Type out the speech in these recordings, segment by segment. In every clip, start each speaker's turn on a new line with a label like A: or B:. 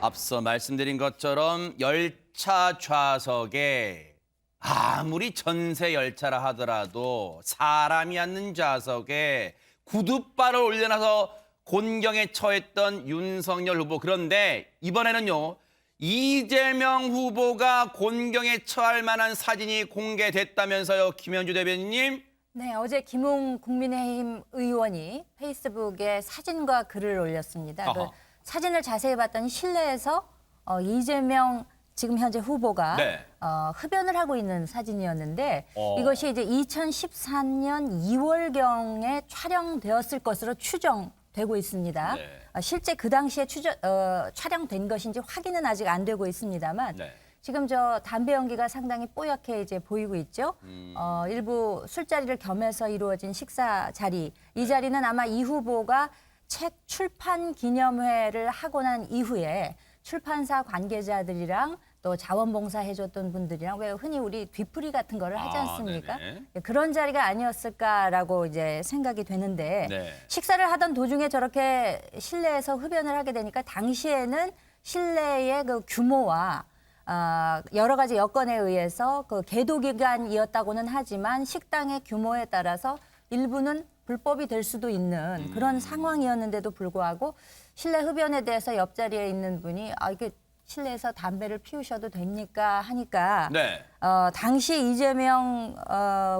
A: 앞서 말씀드린 것처럼 열차 좌석에 아무리 전세 열차라 하더라도 사람이 앉는 좌석에 구둣발을 올려놔서 곤경에 처했던 윤석열 후보. 그런데 이번에는요, 이재명 후보가 곤경에 처할 만한 사진이 공개됐다면서요, 김현주 대변인님?
B: 네, 어제 김웅 국민의힘 의원이 페이스북에 사진과 글을 올렸습니다. 그 사진을 자세히 봤더니 실내에서 이재명 지금 현재 후보가
A: 네.
B: 흡연을 하고 있는 사진이었는데 이것이 이제 2014년 2월경에 촬영되었을 것으로 추정되고 있습니다.
A: 네.
B: 실제 그 당시에 촬영된 것인지 확인은 아직 안 되고 있습니다만
A: 네.
B: 지금 저 담배 연기가 상당히 뽀얗게 이제 보이고 있죠. 일부 술자리를 겸해서 이루어진 식사 자리. 이 자리는 아마 이 후보가 책 출판 기념회를 하고 난 이후에 출판사 관계자들이랑 또 자원봉사 해줬던 분들이랑 왜 흔히 우리 뒤풀이 같은 거를 하지 않습니까? 그런 자리가 아니었을까라고 이제 생각이 되는데
A: 네.
B: 식사를 하던 도중에 저렇게 실내에서 흡연을 하게 되니까 당시에는 실내의 그 규모와 여러 가지 여건에 의해서 그 계도 기간이었다고는 하지만 식당의 규모에 따라서 일부는 불법이 될 수도 있는 그런 상황이었는데도 불구하고 실내 흡연에 대해서 옆자리에 있는 분이 이게 실내에서 담배를 피우셔도 됩니까 하니까
A: 네.
B: 당시 이재명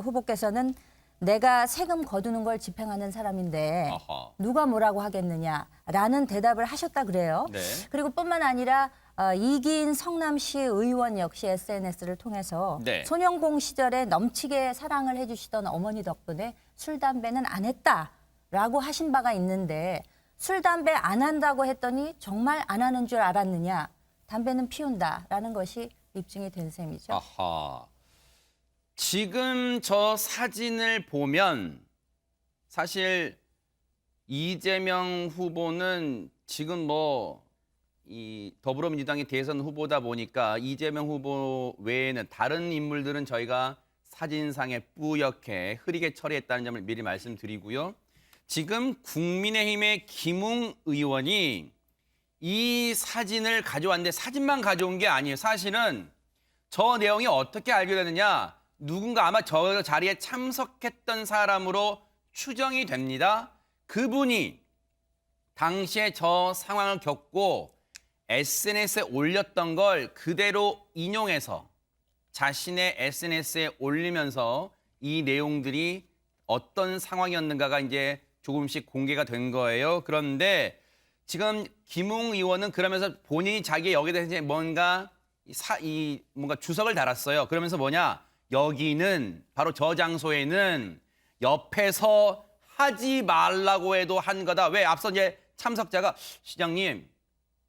B: 후보께서는 내가 세금 거두는 걸 집행하는 사람인데
A: 아하.
B: 누가 뭐라고 하겠느냐라는 대답을 하셨다 그래요.
A: 네.
B: 그리고 뿐만 아니라 이기인 성남시 의원 역시 SNS를 통해서
A: 네.
B: 소년공 시절에 넘치게 사랑을 해주시던 어머니 덕분에 술, 담배는 안 했다라고 하신 바가 있는데 술, 담배 안 한다고 했더니 정말 안 하는 줄 알았느냐. 담배는 피운다라는 것이 입증이 된 셈이죠.
A: 아하. 지금 저 사진을 보면 사실 이재명 후보는 지금 이 더불어민주당의 대선 후보다 보니까 이재명 후보 외에는 다른 인물들은 저희가 사진상에 뿌옇게 흐리게 처리했다는 점을 미리 말씀드리고요. 지금 국민의힘의 김웅 의원이 이 사진을 가져왔는데 사진만 가져온 게 아니에요. 사실은 저 내용이 어떻게 알게 되느냐. 누군가 아마 저 자리에 참석했던 사람으로 추정이 됩니다. 그분이 당시에 저 상황을 겪고 SNS에 올렸던 걸 그대로 인용해서 자신의 SNS에 올리면서 이 내용들이 어떤 상황이었는가가 이제 조금씩 공개가 된 거예요. 그런데 지금 김웅 의원은 그러면서 본인이 자기 여기에 대해서 뭔가 뭔가 주석을 달았어요. 그러면서 뭐냐? 여기는 바로 저 장소에는 옆에서 하지 말라고 해도 한 거다. 왜? 앞서 이제 참석자가 시장님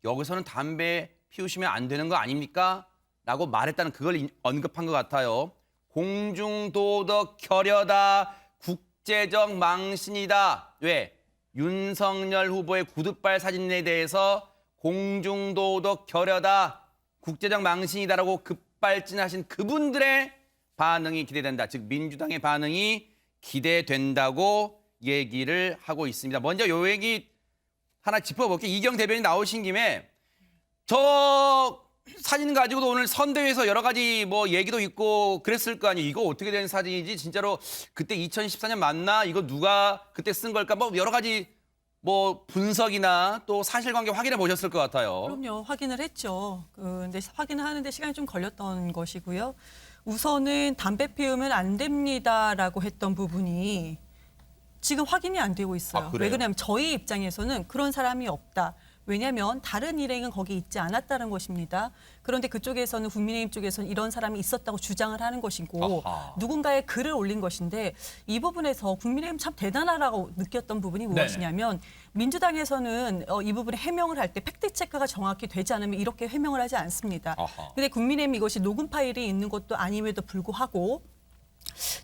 A: 여기서는 담배 피우시면 안 되는 거 아닙니까? 라고 말했다는 그걸 언급한 것 같아요. 공중도덕 결여다. 국제적 망신이다. 왜? 윤석열 후보의 구둣발 사진에 대해서 공중도덕 결여다. 국제적 망신이다라고 급발진하신 그분들의 반응이 기대된다. 즉 민주당의 반응이 기대된다고 얘기를 하고 있습니다. 먼저 요 얘기 하나 짚어볼게요. 이경 대변인 나오신 김에 저 사진 가지고도 오늘 선대위에서 여러 가지 얘기도 있고 그랬을 거 아니에요. 이거 어떻게 된 사진이지? 진짜로 그때 2014년 맞나? 이거 누가 그때 쓴 걸까? 여러 가지 분석이나 또 사실관계 확인해 보셨을 것 같아요.
C: 그럼요. 확인을 했죠. 근데 확인을 하는데 시간이 좀 걸렸던 것이고요. 우선은 담배 피우면 안 됩니다라고 했던 부분이 지금 확인이 안 되고 있어요.
A: 그래요?
C: 왜 그러냐면 저희 입장에서는 그런 사람이 없다. 왜냐하면 다른 일행은 거기 있지 않았다는 것입니다. 그런데 그쪽에서는 국민의힘 쪽에서는 이런 사람이 있었다고 주장을 하는 것이고 누군가의 글을 올린 것인데 이 부분에서 국민의힘 참 대단하다고 느꼈던 부분이 무엇이냐면 민주당에서는 이 부분에 해명을 할 때 팩트체크가 정확히 되지 않으면 이렇게 해명을 하지 않습니다. 그런데 국민의힘 이것이 녹음 파일이 있는 것도 아님에도 불구하고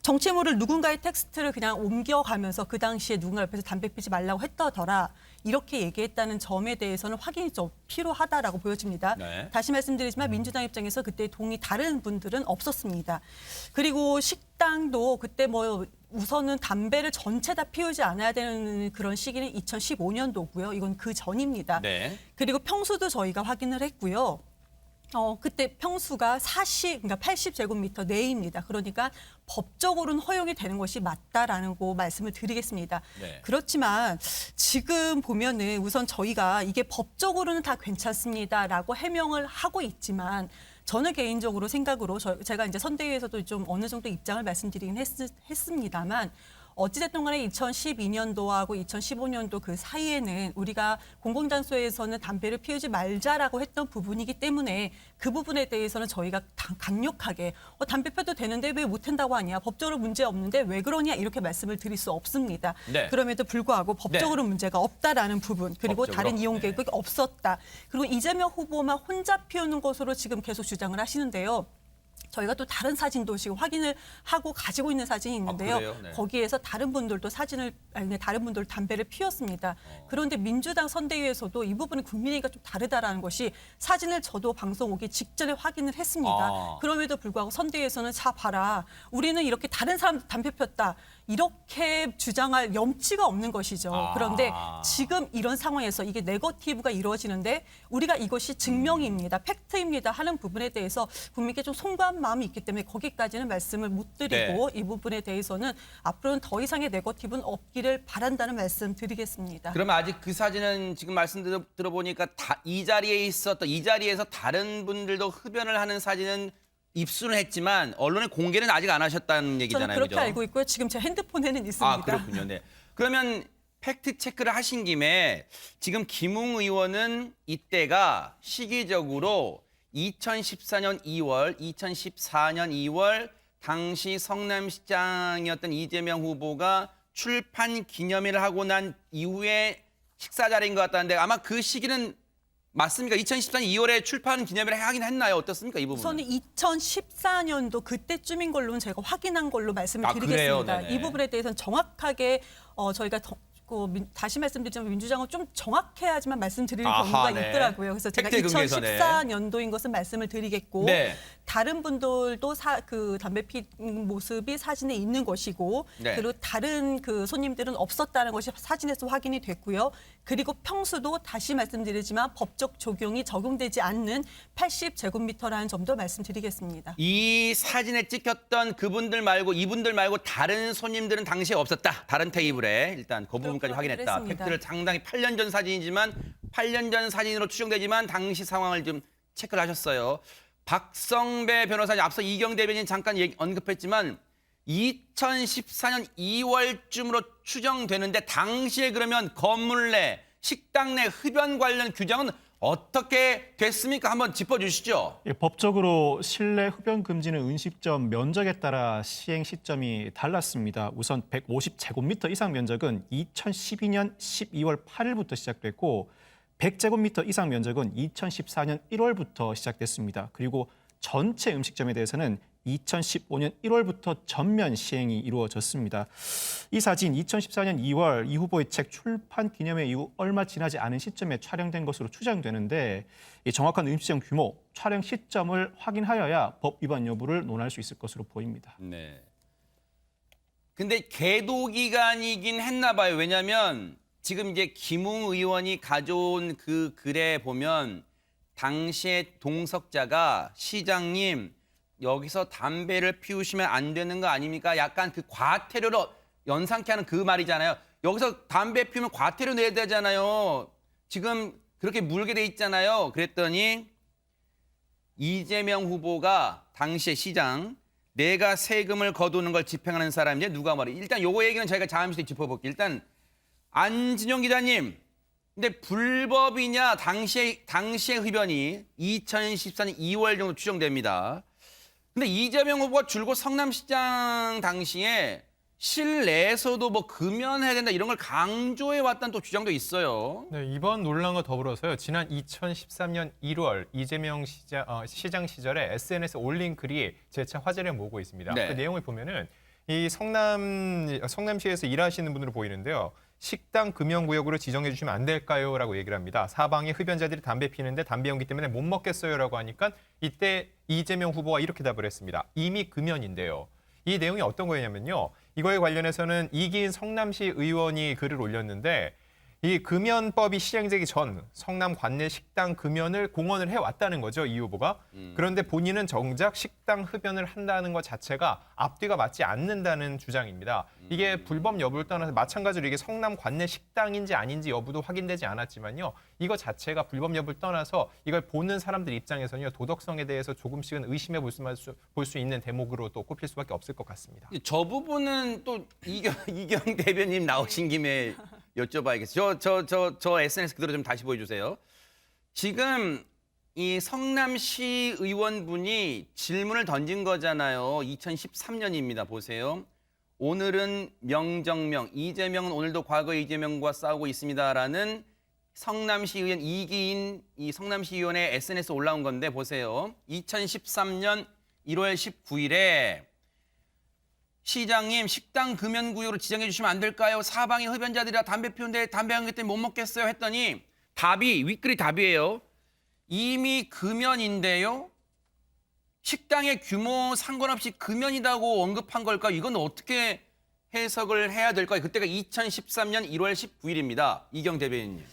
C: 정치인물을 누군가의 텍스트를 그냥 옮겨가면서 그 당시에 누군가 옆에서 담배 피지 말라고 했더더라 이렇게 얘기했다는 점에 대해서는 확인이 좀 필요하다라고 보여집니다.
A: 네.
C: 다시 말씀드리지만 민주당 입장에서 그때 동의 다른 분들은 없었습니다. 그리고 식당도 그때 뭐 우선은 담배를 전체 다 피우지 않아야 되는 그런 시기는 2015년도고요. 이건 그 전입니다.
A: 네.
C: 그리고 평수도 저희가 확인을 했고요. 그때 평수가 그러니까 80제곱미터 내입니다. 그러니까 법적으로는 허용이 되는 것이 맞다라는 거 말씀을 드리겠습니다.
A: 네.
C: 그렇지만 지금 보면은 우선 저희가 이게 법적으로는 다 괜찮습니다라고 해명을 하고 있지만 저는 개인적으로 생각으로 제가 이제 선대위에서도 좀 어느 정도 입장을 말씀드리긴 했습니다만 어찌됐든 간에 2012년도하고 2015년도 그 사이에는 우리가 공공장소에서는 담배를 피우지 말자라고 했던 부분이기 때문에 그 부분에 대해서는 저희가 강력하게 담배 펴도 되는데 왜 못한다고 하냐. 법적으로 문제 없는데 왜 그러냐 이렇게 말씀을 드릴 수 없습니다.
A: 네.
C: 그럼에도 불구하고 법적으로
A: 네.
C: 문제가 없다라는 부분 그리고
A: 법적으로?
C: 다른 이용
A: 네.
C: 계획이 없었다. 그리고 이재명 후보만 혼자 피우는 것으로 지금 계속 주장을 하시는데요. 저희가 또 다른 사진도 지금 확인을 하고 가지고 있는 사진이 있는데요.
A: 그래요? 네.
C: 거기에서 다른 분들도 다른 분들 담배를 피웠습니다. 그런데 민주당 선대위에서도 이 부분은 국민의힘과 좀 다르다라는 것이 사진을 저도 방송 오기 직전에 확인을 했습니다. 그럼에도 불구하고 선대위에서는 자 봐라. 우리는 이렇게 다른 사람들 담배 폈다. 이렇게 주장할 염치가 없는 것이죠. 그런데 지금 이런 상황에서 이게 네거티브가 이루어지는데 우리가 이것이 증명입니다. 팩트입니다 하는 부분에 대해서 국민께 좀 송구한 마음이 있기 때문에 거기까지는 말씀을 못 드리고 이 부분에 대해서는 앞으로는 더 이상의 네거티브는 없기를 바란다는 말씀 드리겠습니다.
A: 그러면 아직 그 사진은 지금 말씀 들어보니까 이 자리에서 다른 분들도 흡연을 하는 사진은 입수는 했지만 언론에 공개는 아직 안 하셨다는 얘기잖아요.
C: 저는 그렇게
A: 그죠?
C: 알고 있고요. 지금 제 핸드폰에는 있습니다.
A: 그렇군요. 네. 그러면 팩트 체크를 하신 김에 지금 김웅 의원은 이때가 시기적으로 2014년 2월, 2014년 2월 당시 성남시장이었던 이재명 후보가 출판 기념회를 하고 난 이후에 식사 자리인 것 같다는데 아마 그 시기는 맞습니까? 2014년 2월에 출판 기념회를 하긴 했나요? 어떻습니까? 이 부분은?
C: 우선은 2014년도 그때쯤인 걸로는 제가 확인한 걸로 말씀을
A: 그래요?
C: 드리겠습니다.
A: 네네.
C: 이 부분에 대해서는 정확하게 저희가 다시 말씀드리자면 민주당은 좀 정확해야지만 말씀드릴 경우가
A: 네.
C: 있더라고요. 그래서 제가
A: 팩트에 근거해서, 네.
C: 2014년도인 것은 말씀을 드리겠고
A: 네.
C: 다른 분들도 그 담배 피는 모습이 사진에 있는 것이고
A: 네.
C: 그리고 다른 그 손님들은 없었다는 것이 사진에서 확인이 됐고요. 그리고 평수도 다시 말씀드리지만 법적 적용되지 않는 80제곱미터라는 점도 말씀드리겠습니다.
A: 이 사진에 찍혔던 그분들 말고 이분들 말고 다른 손님들은 당시에 없었다. 다른 테이블에 일단 그 부분까지 확인했다.
C: 했습니다.
A: 팩트를 상당히 8년 전 사진이지만 8년 전 사진으로 추정되지만 당시 상황을 좀 체크를 하셨어요. 박성배 변호사님 앞서 이경 대변인 잠깐 언급했지만 2014년 2월쯤으로 추정되는데 당시에 그러면 건물 내 식당 내 흡연 관련 규정은 어떻게 됐습니까? 한번 짚어주시죠.
D: 예, 법적으로 실내 흡연 금지는 음식점 면적에 따라 시행 시점이 달랐습니다. 우선 150제곱미터 이상 면적은 2012년 12월 8일부터 시작됐고 100제곱미터 이상 면적은 2014년 1월부터 시작됐습니다. 그리고 전체 음식점에 대해서는 2015년 1월부터 전면 시행이 이루어졌습니다. 이 사진 2014년 2월 이 후보의 책 출판 기념회 이후 얼마 지나지 않은 시점에 촬영된 것으로 추정되는데 이 정확한 음식점 규모, 촬영 시점을 확인하여야 법 위반 여부를 논할 수 있을 것으로 보입니다.
A: 네. 근데 계도 기간이긴 했나 봐요. 왜냐하면 지금 이제 김웅 의원이 가져온 그 글에 보면 당시에 동석자가 시장님 여기서 담배를 피우시면 안 되는 거 아닙니까? 약간 그 과태료로 연상케 하는 그 말이잖아요. 여기서 담배 피우면 과태료 내야 되잖아요. 지금 그렇게 물게 돼 있잖아요. 그랬더니 이재명 후보가 당시에 시장 내가 세금을 거두는 걸 집행하는 사람인데 누가 말해? 일단 요거 얘기는 저희가 잠시 뒤에 짚어볼게요. 일단 안진용 기자님. 근데 불법이냐 당시에 흡연이 2014년 2월 정도 추정됩니다. 근데 이재명 후보가 줄곧 성남시장 당시에 실내에서도 뭐 금연해야 된다 이런 걸 강조해 왔다는 또 주장도 있어요.
E: 네, 이번 논란과 더불어서요. 지난 2013년 1월 이재명 시장 시절에 SNS에 올린 글이 재차 화제를 모으고 있습니다.
A: 네.
E: 그 내용을 보면은 이 성남시에서 일하시는 분으로 보이는데요. 식당 금연구역으로 지정해 주시면 안 될까요? 라고 얘기를 합니다. 사방에 흡연자들이 담배 피는데 담배 연기 때문에 못 먹겠어요. 라고 하니까 이때 이재명 후보가 이렇게 답을 했습니다. 이미 금연인데요. 이 내용이 어떤 거였냐면요. 이거에 관련해서는 이기인 성남시 의원이 글을 올렸는데 이 금연법이 시행되기 전 성남 관내 식당 금연을 공언을 해왔다는 거죠, 이 후보가. 그런데 본인은 정작 식당 흡연을 한다는 것 자체가 앞뒤가 맞지 않는다는 주장입니다. 이게 불법 여부를 떠나서 마찬가지로 이게 성남 관내 식당인지 아닌지 여부도 확인되지 않았지만요. 이거 자체가 불법 여부를 떠나서 이걸 보는 사람들 입장에서는요. 도덕성에 대해서 조금씩은 의심해 볼 수 있는 대목으로 또 꼽힐 수밖에 없을 것 같습니다.
A: 저 부분은 또 이경 대변인 나오신 김에 여쭤봐야겠어요. 저 SNS 그대로 좀 다시 보여주세요. 지금 이 성남시 의원분이 질문을 던진 거잖아요. 2013년입니다. 보세요. 오늘은 명정명, 이재명은 오늘도 과거 이재명과 싸우고 있습니다라는 성남시 의원 이기인 이 성남시 의원의 SNS에 올라온 건데 보세요. 2013년 1월 19일에 시장님 식당 금연구역으로 지정해 주시면 안 될까요? 사방에 흡연자들이라 담배 피우는데 담배 연기 때문에 못 먹겠어요 했더니 답이 윗글이 답이에요. 이미 금연인데요. 식당의 규모 상관없이 금연이라고 언급한 걸까요? 이건 어떻게 해석을 해야 될까요? 그때가 2013년 1월 19일입니다. 이경 대변인님.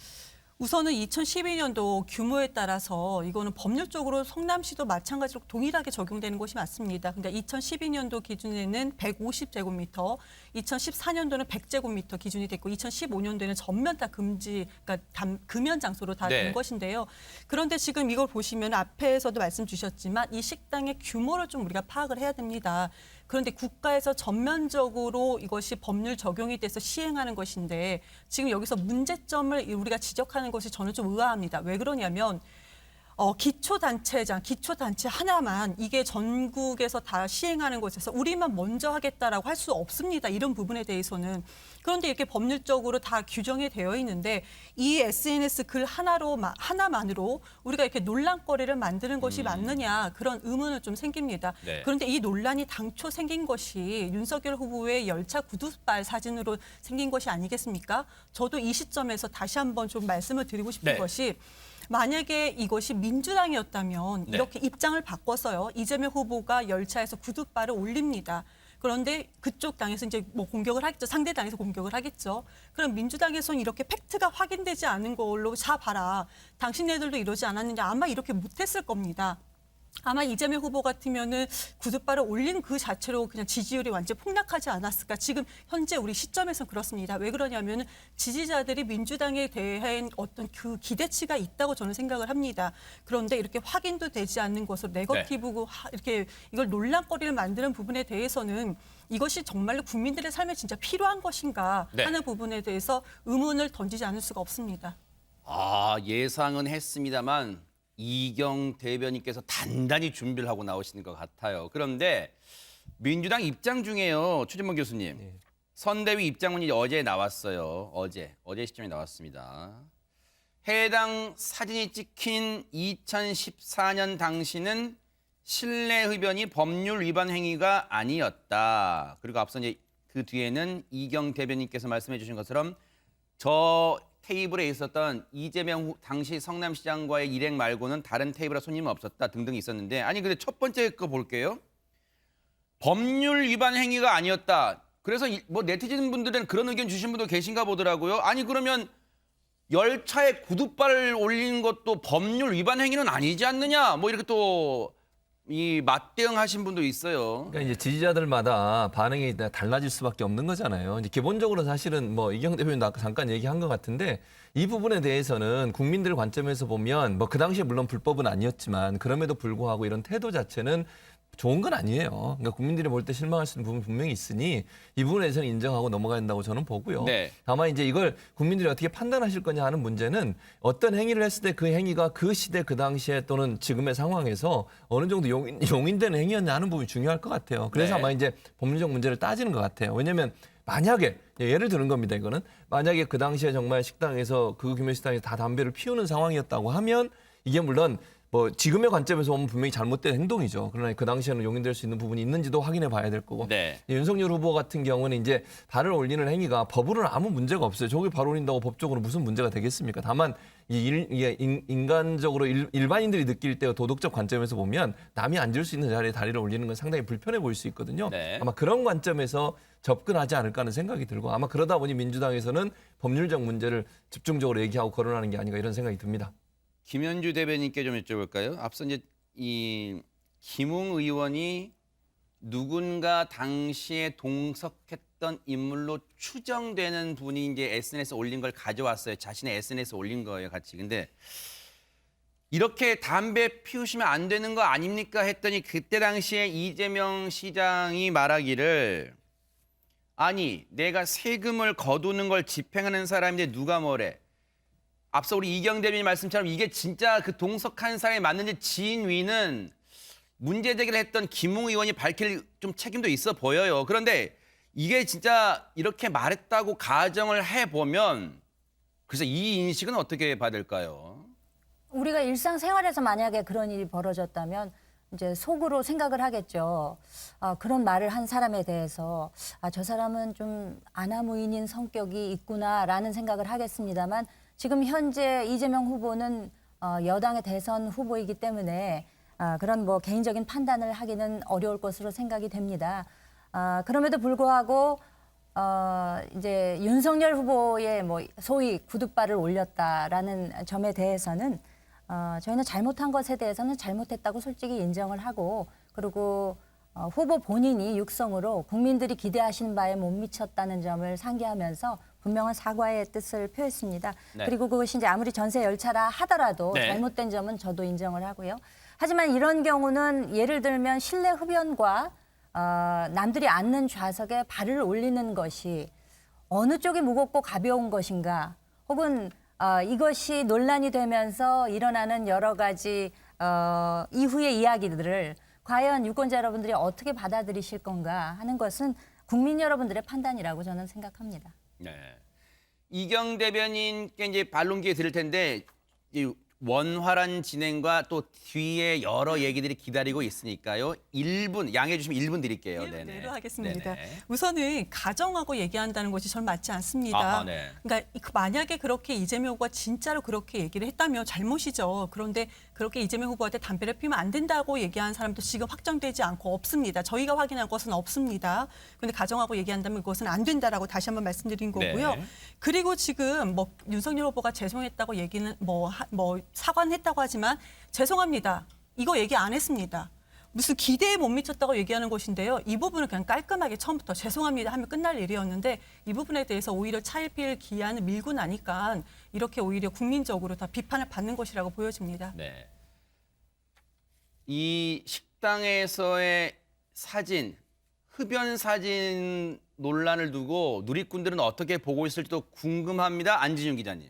C: 우선은 2012년도 규모에 따라서 이거는 법률적으로 성남시도 마찬가지로 동일하게 적용되는 것이 맞습니다. 그러니까 2012년도 기준에는 150제곱미터, 2014년도는 100제곱미터 기준이 됐고 2015년도에는 전면 다 금지, 그러니까 금연 장소로 다 된
A: 네.
C: 것인데요. 그런데 지금 이걸 보시면 앞에서도 말씀 주셨지만 이 식당의 규모를 좀 우리가 파악을 해야 됩니다. 그런데 국가에서 전면적으로 이것이 법률 적용이 돼서 시행하는 것인데 지금 여기서 문제점을 우리가 지적하는 것이 저는 좀 의아합니다. 왜 그러냐면 기초단체 하나만 이게 전국에서 다 시행하는 곳에서 우리만 먼저 하겠다라고 할 수 없습니다. 이런 부분에 대해서는. 그런데 이렇게 법률적으로 다 규정이 되어 있는데 이 SNS 글 하나만으로 우리가 이렇게 논란거리를 만드는 것이 맞느냐 그런 의문은 좀 생깁니다.
A: 네.
C: 그런데 이 논란이 당초 생긴 것이 윤석열 후보의 열차 구두발 사진으로 생긴 것이 아니겠습니까? 저도 이 시점에서 다시 한번 좀 말씀을 드리고 싶은
A: 네.
C: 것이 만약에 이것이 민주당이었다면
A: 네.
C: 이렇게 입장을 바꿔서요. 이재명 후보가 열차에서 구두발을 올립니다. 그런데 그쪽 당에서 이제 뭐 공격을 하겠죠. 상대 당에서 공격을 하겠죠. 그럼 민주당에서는 이렇게 팩트가 확인되지 않은 걸로 자 봐라. 당신네들도 이러지 않았느냐. 아마 이렇게 못했을 겁니다. 아마 이재명 후보 같으면은 구두발을 올린 그 자체로 그냥 지지율이 완전 폭락하지 않았을까. 지금 현재 우리 시점에서는 그렇습니다. 왜 그러냐면은 지지자들이 민주당에 대한 어떤 그 기대치가 있다고 저는 생각을 합니다. 그런데 이렇게 확인도 되지 않는 것으로 네거티브고 이렇게 이걸 논란거리를 만드는 부분에 대해서는 이것이 정말로 국민들의 삶에 진짜 필요한 것인가
A: 네.
C: 하는 부분에 대해서 의문을 던지지 않을 수가 없습니다.
A: 예상은 했습니다만 이경 대변인께서 단단히 준비를 하고 나오시는 것 같아요. 그런데 민주당 입장 중에요. 최진봉 교수님. 선대위 입장문이 어제 나왔어요. 어제 시점에 나왔습니다. 해당 사진이 찍힌 2014년 당시는 실내 흡연이 법률 위반 행위가 아니었다. 그리고 앞서 이제 그 뒤에는 이경 대변인께서 말씀해 주신 것처럼 저 테이블에 있었던 이재명 당시 성남시장과의 일행 말고는 다른 테이블에 손님은 없었다 등등이 있었는데 아니 근데 첫 번째 거 볼게요. 법률 위반 행위가 아니었다. 그래서 뭐 네티즌 분들은 그런 의견 주신 분도 계신가 보더라고요. 아니 그러면 열차에 구두발을 올린 것도 법률 위반 행위는 아니지 않느냐. 뭐 이렇게 또 이 맞대응하신 분도 있어요.
F: 그러니까 이제 지지자들마다 반응이 달라질 수밖에 없는 거잖아요. 이제 기본적으로 사실은 뭐 이경 대표님도 아까 잠깐 얘기한 것 같은데 이 부분에 대해서는 국민들 관점에서 보면 뭐 그 당시에 물론 불법은 아니었지만 그럼에도 불구하고 이런 태도 자체는 좋은 건 아니에요. 그러니까 국민들이 볼 때 실망할 수 있는 부분 분명히 있으니 이 부분에 대해서는 인정하고 넘어가야 된다고 저는 보고요.
A: 네.
F: 다만 이제 이걸 국민들이 어떻게 판단하실 거냐 하는 문제는 어떤 행위를 했을 때 그 행위가 그 시대 그 당시에 또는 지금의 상황에서 어느 정도 용인되는 행위였냐 하는 부분이 중요할 것 같아요. 그래서
A: 네.
F: 아마 이제 법률적 문제를 따지는 것 같아요. 왜냐하면 만약에 예를 드는 겁니다. 이거는 만약에 그 당시에 정말 식당에서 그 규모 식당에서 다 담배를 피우는 상황이었다고 하면 이게 물론 뭐 지금의 관점에서 보면 분명히 잘못된 행동이죠. 그러나 그 당시에는 용인될 수 있는 부분이 있는지도 확인해 봐야 될 거고.
A: 네.
F: 윤석열 후보 같은 경우는 이제 발을 올리는 행위가 법으로는 아무 문제가 없어요. 저기 발 올린다고 법적으로 무슨 문제가 되겠습니까? 다만 이게 인간적으로 일반인들이 느낄 때 도덕적 관점에서 보면 남이 앉을 수 있는 자리에 다리를 올리는 건 상당히 불편해 보일 수 있거든요.
A: 네.
F: 아마 그런 관점에서 접근하지 않을까 하는 생각이 들고 아마 그러다 보니 민주당에서는 법률적 문제를 집중적으로 얘기하고 거론하는 게 아닌가 이런 생각이 듭니다.
A: 김현주 대변인께 좀 여쭤볼까요? 앞서 이제 이 김웅 의원이 누군가 당시에 동석했던 인물로 추정되는 분이 이제 SNS에 올린 걸 가져왔어요. 자신의 SNS에 올린 거예요, 같이. 근데 이렇게 담배 피우시면 안 되는 거 아닙니까? 했더니 그때 당시에 이재명 시장이 말하기를 아니, 내가 세금을 거두는 걸 집행하는 사람인데 누가 뭐래? 앞서 우리 이경 대변인 말씀처럼 이게 진짜 그 동석한 사람이 맞는지 지인위는 문제 제기를 했던 김웅 의원이 밝힐 좀 책임도 있어 보여요. 그런데 이게 진짜 이렇게 말했다고 가정을 해보면 그래서 이 인식은 어떻게 받을까요?
B: 우리가 일상생활에서 만약에 그런 일이 벌어졌다면 이제 속으로 생각을 하겠죠. 그런 말을 한 사람에 대해서 저 사람은 좀 아나무인인 성격이 있구나라는 생각을 하겠습니다만 지금 현재 이재명 후보는 여당의 대선 후보이기 때문에 그런 뭐 개인적인 판단을 하기는 어려울 것으로 생각이 됩니다. 그럼에도 불구하고 이제 윤석열 후보의 뭐 소위 구둣발을 올렸다라는 점에 대해서는 저희는 잘못한 것에 대해서는 잘못했다고 솔직히 인정을 하고 그리고 후보 본인이 육성으로 국민들이 기대하시는 바에 못 미쳤다는 점을 상기하면서 분명한 사과의 뜻을 표했습니다.
A: 네.
B: 그리고 그것이 이제 아무리 전세 열차라 하더라도
A: 네.
B: 잘못된 점은 저도 인정을 하고요. 하지만 이런 경우는 예를 들면 실내 흡연과 남들이 앉는 좌석에 발을 올리는 것이 어느 쪽이 무겁고 가벼운 것인가 혹은 이것이 논란이 되면서 일어나는 여러 가지 이후의 이야기들을 과연 유권자 여러분들이 어떻게 받아들이실 건가 하는 것은 국민 여러분들의 판단이라고 저는 생각합니다.
A: 네. 이경 대변인께 이제 반론 기회 드릴 텐데 이 원활한 진행과 또 뒤에 여러 얘기들이 기다리고 있으니까요. 1분 양해해 주시면 1분 드릴게요.
C: 1분
A: 네네.
C: 내로 하겠습니다.
A: 네네.
C: 우선은 가정하고 얘기한다는 것이 전 맞지 않습니다.
A: 아하, 네.
C: 그러니까 만약에 그렇게 이재명 후보가 진짜로 그렇게 얘기를 했다면 잘못이죠. 그런데 그렇게 이재명 후보한테 담배를 피우면 안 된다고 얘기한 사람도 지금 확정되지 않고 없습니다. 저희가 확인한 것은 없습니다. 그런데 가정하고 얘기한다면 그것은 안 된다라고 다시 한번 말씀드린 거고요.
A: 네.
C: 그리고 지금 뭐 윤석열 후보가 죄송했다고 얘기는 뭐 사과는 했다고 하지만 죄송합니다. 이거 얘기 안 했습니다. 무슨 기대에 못 미쳤다고 얘기하는 것인데요. 이 부분은 그냥 깔끔하게 처음부터 죄송합니다 하면 끝날 일이었는데 이 부분에 대해서 오히려 차일피일 기한을 밀고 나니까 이렇게 오히려 국민적으로 다 비판을 받는 것이라고 보여집니다.
A: 네. 이 식당에서의 사진, 흡연 사진 논란을 두고 누리꾼들은 어떻게 보고 있을지도 궁금합니다. 안진윤 기자님.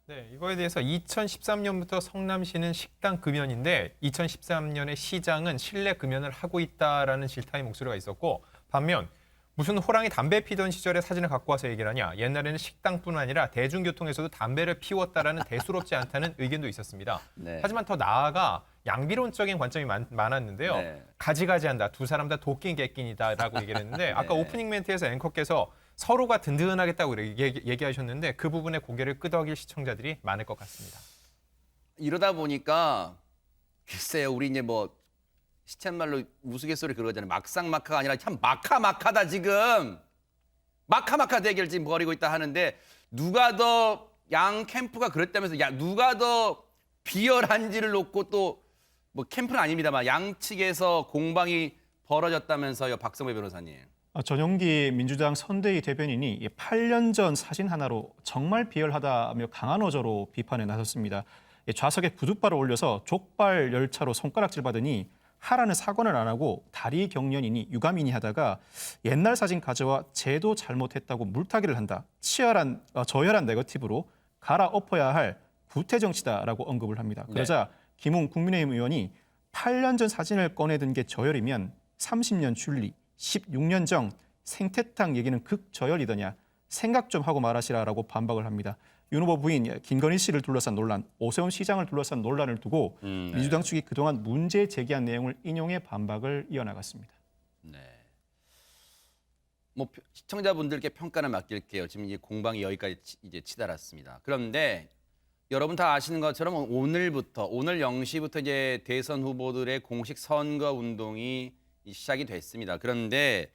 E: 네, 이거에 대해서 2013년부터 성남시는 식당 금연인데 2013년에 시장은 실내 금연을 하고 있다라는 질타의 목소리가 있었고 반면 무슨 호랑이 담배 피던 시절의 사진을 갖고 와서 얘기를 하냐. 옛날에는 식당뿐 아니라 대중교통에서도 담배를 피웠다라는 대수롭지 않다는 의견도 있었습니다.
A: 네.
E: 하지만 더 나아가 양비론적인 관점이 많았는데요.
A: 네.
E: 가지가지한다. 두 사람 다 도끼 개끼니다라고 얘기를 했는데 아까 오프닝 멘트에서 앵커께서 서로가 든든하겠다고 얘기하셨는데 그 부분에 고개를 끄덕일 시청자들이 많을 것 같습니다.
A: 이러다 보니까 글쎄요. 우리 이제 뭐 시쳇말로 우스갯소리 그러잖아요. 막상막하가 아니라 참 마카마카다 지금. 마카마카 대결 지금 벌이고 있다 하는데 누가 더 양 캠프가 그랬다면서 누가 더 비열한지를 놓고 또 뭐 캠프는 아닙니다만 양측에서 공방이 벌어졌다면서요. 박성배 변호사님.
D: 전용기 민주당 선대위 대변인이 8년 전 사진 하나로 정말 비열하다며 강한 어조로 비판에 나섰습니다. 좌석에 구둣발을 올려서 족발 열차로 손가락질 받으니 하라는 사과는 안 하고 다리 경련이니 유감이니 하다가 옛날 사진 가져와 쟤도 잘못했다고 물타기를 한다. 저열한 네거티브로 갈아엎어야 할 구태 정치다라고 언급을 합니다. 그러자 김웅 국민의힘 의원이 8년 전 사진을 꺼내든 게 저열이면 30년 줄리, 16년 정 생태탕 얘기는 극저열이더냐. 생각 좀 하고 말하시라라고 반박을 합니다. 윤 후보 부인 김건희 씨를 둘러싼 논란, 오세훈 시장을 둘러싼 논란을 두고
A: 네.
D: 민주당 측이 그동안 문제 제기한 내용을 인용해 반박을 이어나갔습니다.
A: 네. 뭐 시청자분들께 평가를 맡길게요. 지금 이제 공방이 여기까지 이제 치달았습니다. 그런데 여러분 다 아시는 것처럼 오늘 0시부터 이제 대선 후보들의 공식 선거 운동이 시작이 됐습니다. 그런데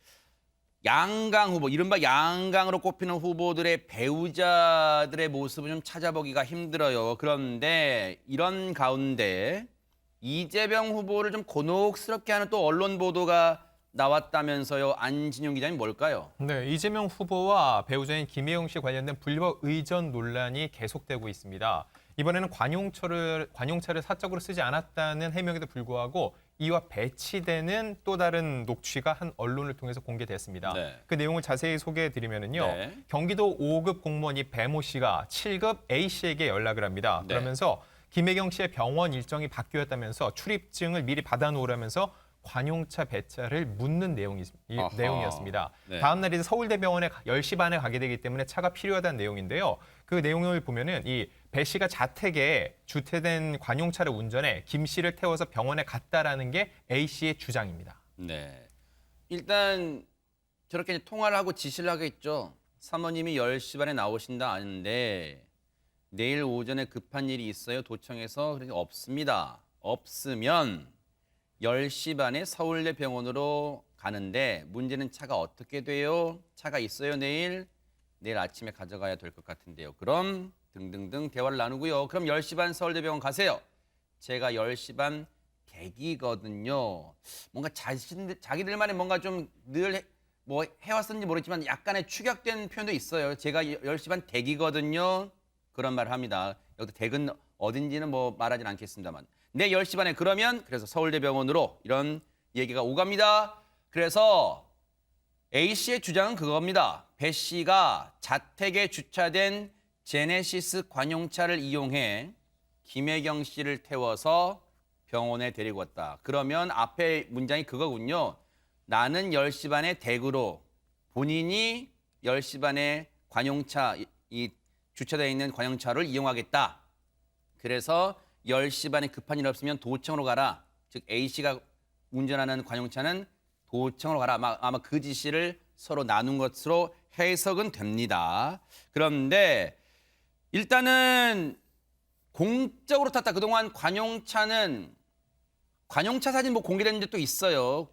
A: 양강 후보, 이른바 양강으로 꼽히는 후보들의 배우자들의 모습을 좀 찾아보기가 힘들어요. 그런데 이런 가운데 이재명 후보를 좀 곤혹스럽게 하는 또 언론 보도가 나왔다면서요. 안진용 기자님 뭘까요?
E: 네, 이재명 후보와 배우자인 김혜영 씨 관련된 불법 의전 논란이 계속되고 있습니다. 이번에는 관용차를 사적으로 쓰지 않았다는 해명에도 불구하고 이와 배치되는 또 다른 녹취가 한 언론을 통해서 공개됐습니다.
A: 네.
E: 그 내용을 자세히 소개해드리면요.
A: 네.
E: 경기도 5급 공무원 이 배모 씨가 7급 A 씨에게 연락을 합니다.
A: 네.
E: 그러면서 김혜경 씨의 병원 일정이 바뀌었다면서 출입증을 미리 받아놓으라면서 관용차 배차를 묻는
A: 아하.
E: 내용이었습니다.
A: 네.
E: 다음 날 이제 서울대병원에 10시 반에 가게 되기 때문에 차가 필요하다는 내용인데요. 그 내용을 보면은 이 배 씨가 자택에 주택된 관용차를 운전해 김 씨를 태워서 병원에 갔다라는 게 A 씨의 주장입니다.
A: 네. 일단 저렇게 이제 통화를 하고 지시를 하겠죠. 사모님이 10시 반에 나오신다 아는데 내일 오전에 급한 일이 있어요. 도청에서 그렇게 없습니다. 없으면 10시 반에 서울대 병원으로 가는데 문제는 차가 어떻게 돼요? 차가 있어요 내일? 내일 아침에 가져가야 될 것 같은데요. 그럼 등등등 대화를 나누고요. 그럼 10시 반 서울대 병원 가세요. 제가 10시 반 대기거든요. 뭔가 자기들만의 뭔가 좀 늘 뭐 해왔었는지 모르겠지만 약간의 축약된 표현도 있어요. 제가 10시 반 대기거든요. 그런 말을 합니다. 여기서 댁은 어딘지는 뭐 말하진 않겠습니다만. 내 10시 반에 그러면 그래서 서울대병원으로 이런 얘기가 오갑니다. 그래서 A씨의 주장은 그겁니다. 배 씨가 자택에 주차된 제네시스 관용차를 이용해 김혜경 씨를 태워서 병원에 데리고 왔다. 그러면 앞에 문장이 그거군요. 나는 10시 반에 댁으로 본인이 10시 반에 관용차, 이 주차되어 있는 관용차를 이용하겠다. 그래서 10시 반에 급한 일 없으면 도청으로 가라. 즉 A씨가 운전하는 관용차는 도청으로 가라. 아마 그 지시를 서로 나눈 것으로 해석은 됩니다. 그런데 일단은 공적으로 탔다. 그동안 관용차 사진 뭐 공개된 적도 있어요.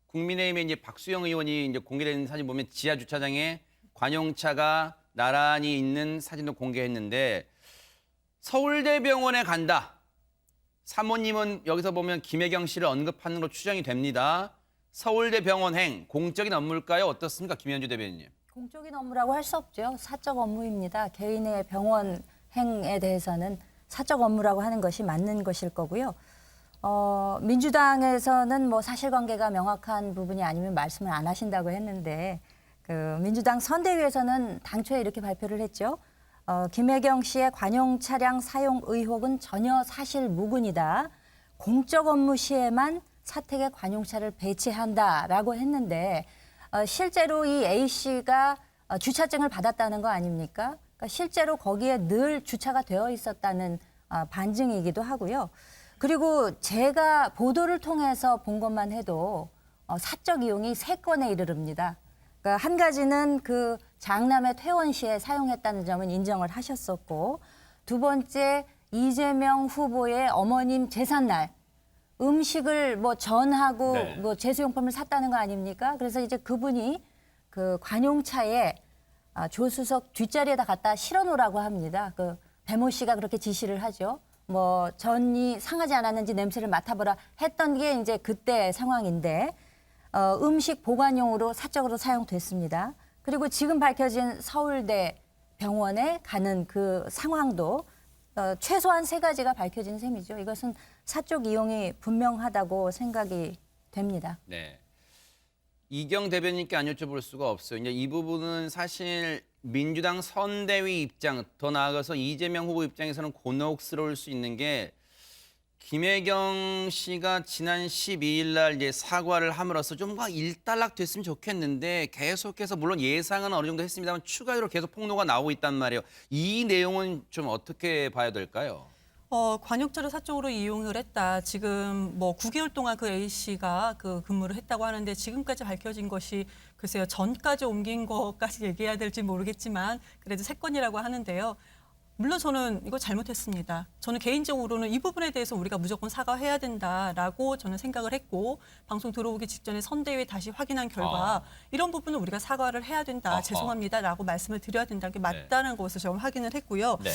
A: 국민의힘의 이제 박수영 의원이 이제 공개된 사진 보면 지하 주차장에 관용차가 나란히 있는 사진도 공개했는데 서울대병원에 간다. 사모님은 여기서 보면 김혜경 씨를 언급하는 걸로 추정이 됩니다. 서울대병원행 공적인 업무일까요? 어떻습니까? 김현주 대변인님.
B: 공적인 업무라고 할 수 없죠. 사적 업무입니다. 개인의 병원행에 대해서는 사적 업무라고 하는 것이 맞는 것일 거고요. 민주당에서는 뭐 사실관계가 명확한 부분이 아니면 말씀을 안 하신다고 했는데 그 민주당 선대위에서는 당초에 이렇게 발표를 했죠. 김혜경 씨의 관용 차량 사용 의혹은 전혀 사실 무근이다. 공적 업무 시에만 사택에 관용차를 배치한다라고 했는데 실제로 이 A 씨가 주차증을 받았다는 거 아닙니까? 그러니까 실제로 거기에 늘 주차가 되어 있었다는 반증이기도 하고요. 그리고 제가 보도를 통해서 본 것만 해도 사적 이용이 3건에 이르릅니다. 그러니까 한 가지는 그 장남의 퇴원 시에 사용했다는 점은 인정을 하셨었고, 두 번째 이재명 후보의 어머님 제삿날 음식을 뭐 전하고
A: 네.
B: 뭐 제수용품을 샀다는 거 아닙니까? 그래서 이제 그분이 그 관용차에 조수석 뒷자리에다 갖다 실어놓으라고 합니다. 그 배모 씨가 그렇게 지시를 하죠. 뭐 전이 상하지 않았는지 냄새를 맡아보라 했던 게 이제 그때 상황인데 음식 보관용으로 사적으로 사용됐습니다. 그리고 지금 밝혀진 서울대 병원에 가는 그 상황도 최소한 3가지가 밝혀진 셈이죠. 이것은 사적 이용이 분명하다고 생각이 됩니다.
A: 네. 이경 대변인께 안 여쭤볼 수가 없어요. 이제 이 부분은 사실 민주당 선대위 입장, 더 나아가서 이재명 후보 입장에서는 곤혹스러울 수 있는 게 김혜경 씨가 지난 12일 날 이제 사과를 함으로써 좀 일단락됐으면 좋겠는데 계속해서 물론 예상은 어느 정도 했습니다만 추가로 계속 폭로가 나오고 있단 말이에요. 이 내용은 좀 어떻게 봐야 될까요?
C: 관용차를 사적으로 이용을 했다. 지금 뭐 9개월 동안 그 A 씨가 그 근무를 했다고 하는데 지금까지 밝혀진 것이 글쎄요 전까지 옮긴 것까지 얘기해야 될지 모르겠지만 그래도 3건이라고 하는데요. 물론 저는 이거 잘못했습니다. 저는 개인적으로는 이 부분에 대해서 우리가 무조건 사과해야 된다라고 저는 생각을 했고 방송 들어오기 직전에 선대위에 다시 확인한 결과 이런 부분은 우리가 사과를 해야 된다. 죄송합니다라고 말씀을 드려야 된다는 게 맞다는 것을 저는 확인을 했고요.
A: 네.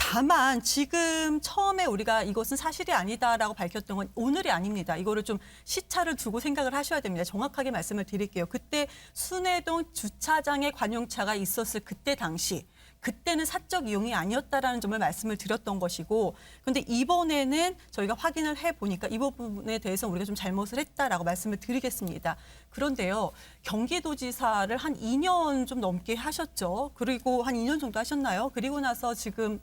C: 다만 지금 처음에 우리가 이것은 사실이 아니다라고 밝혔던 건 오늘이 아닙니다. 이거를 좀 시차를 두고 생각을 하셔야 됩니다. 정확하게 말씀을 드릴게요. 그때 순회동 주차장에 관용차가 있었을 그때 당시 그때는 사적 이용이 아니었다라는 점을 말씀을 드렸던 것이고 그런데 이번에는 저희가 확인을 해보니까 이 부분에 대해서 우리가 좀 잘못을 했다라고 말씀을 드리겠습니다. 그런데요. 경기도지사를 한 2년 좀 넘게 하셨죠. 그리고 한 2년 정도 하셨나요? 그리고 나서 지금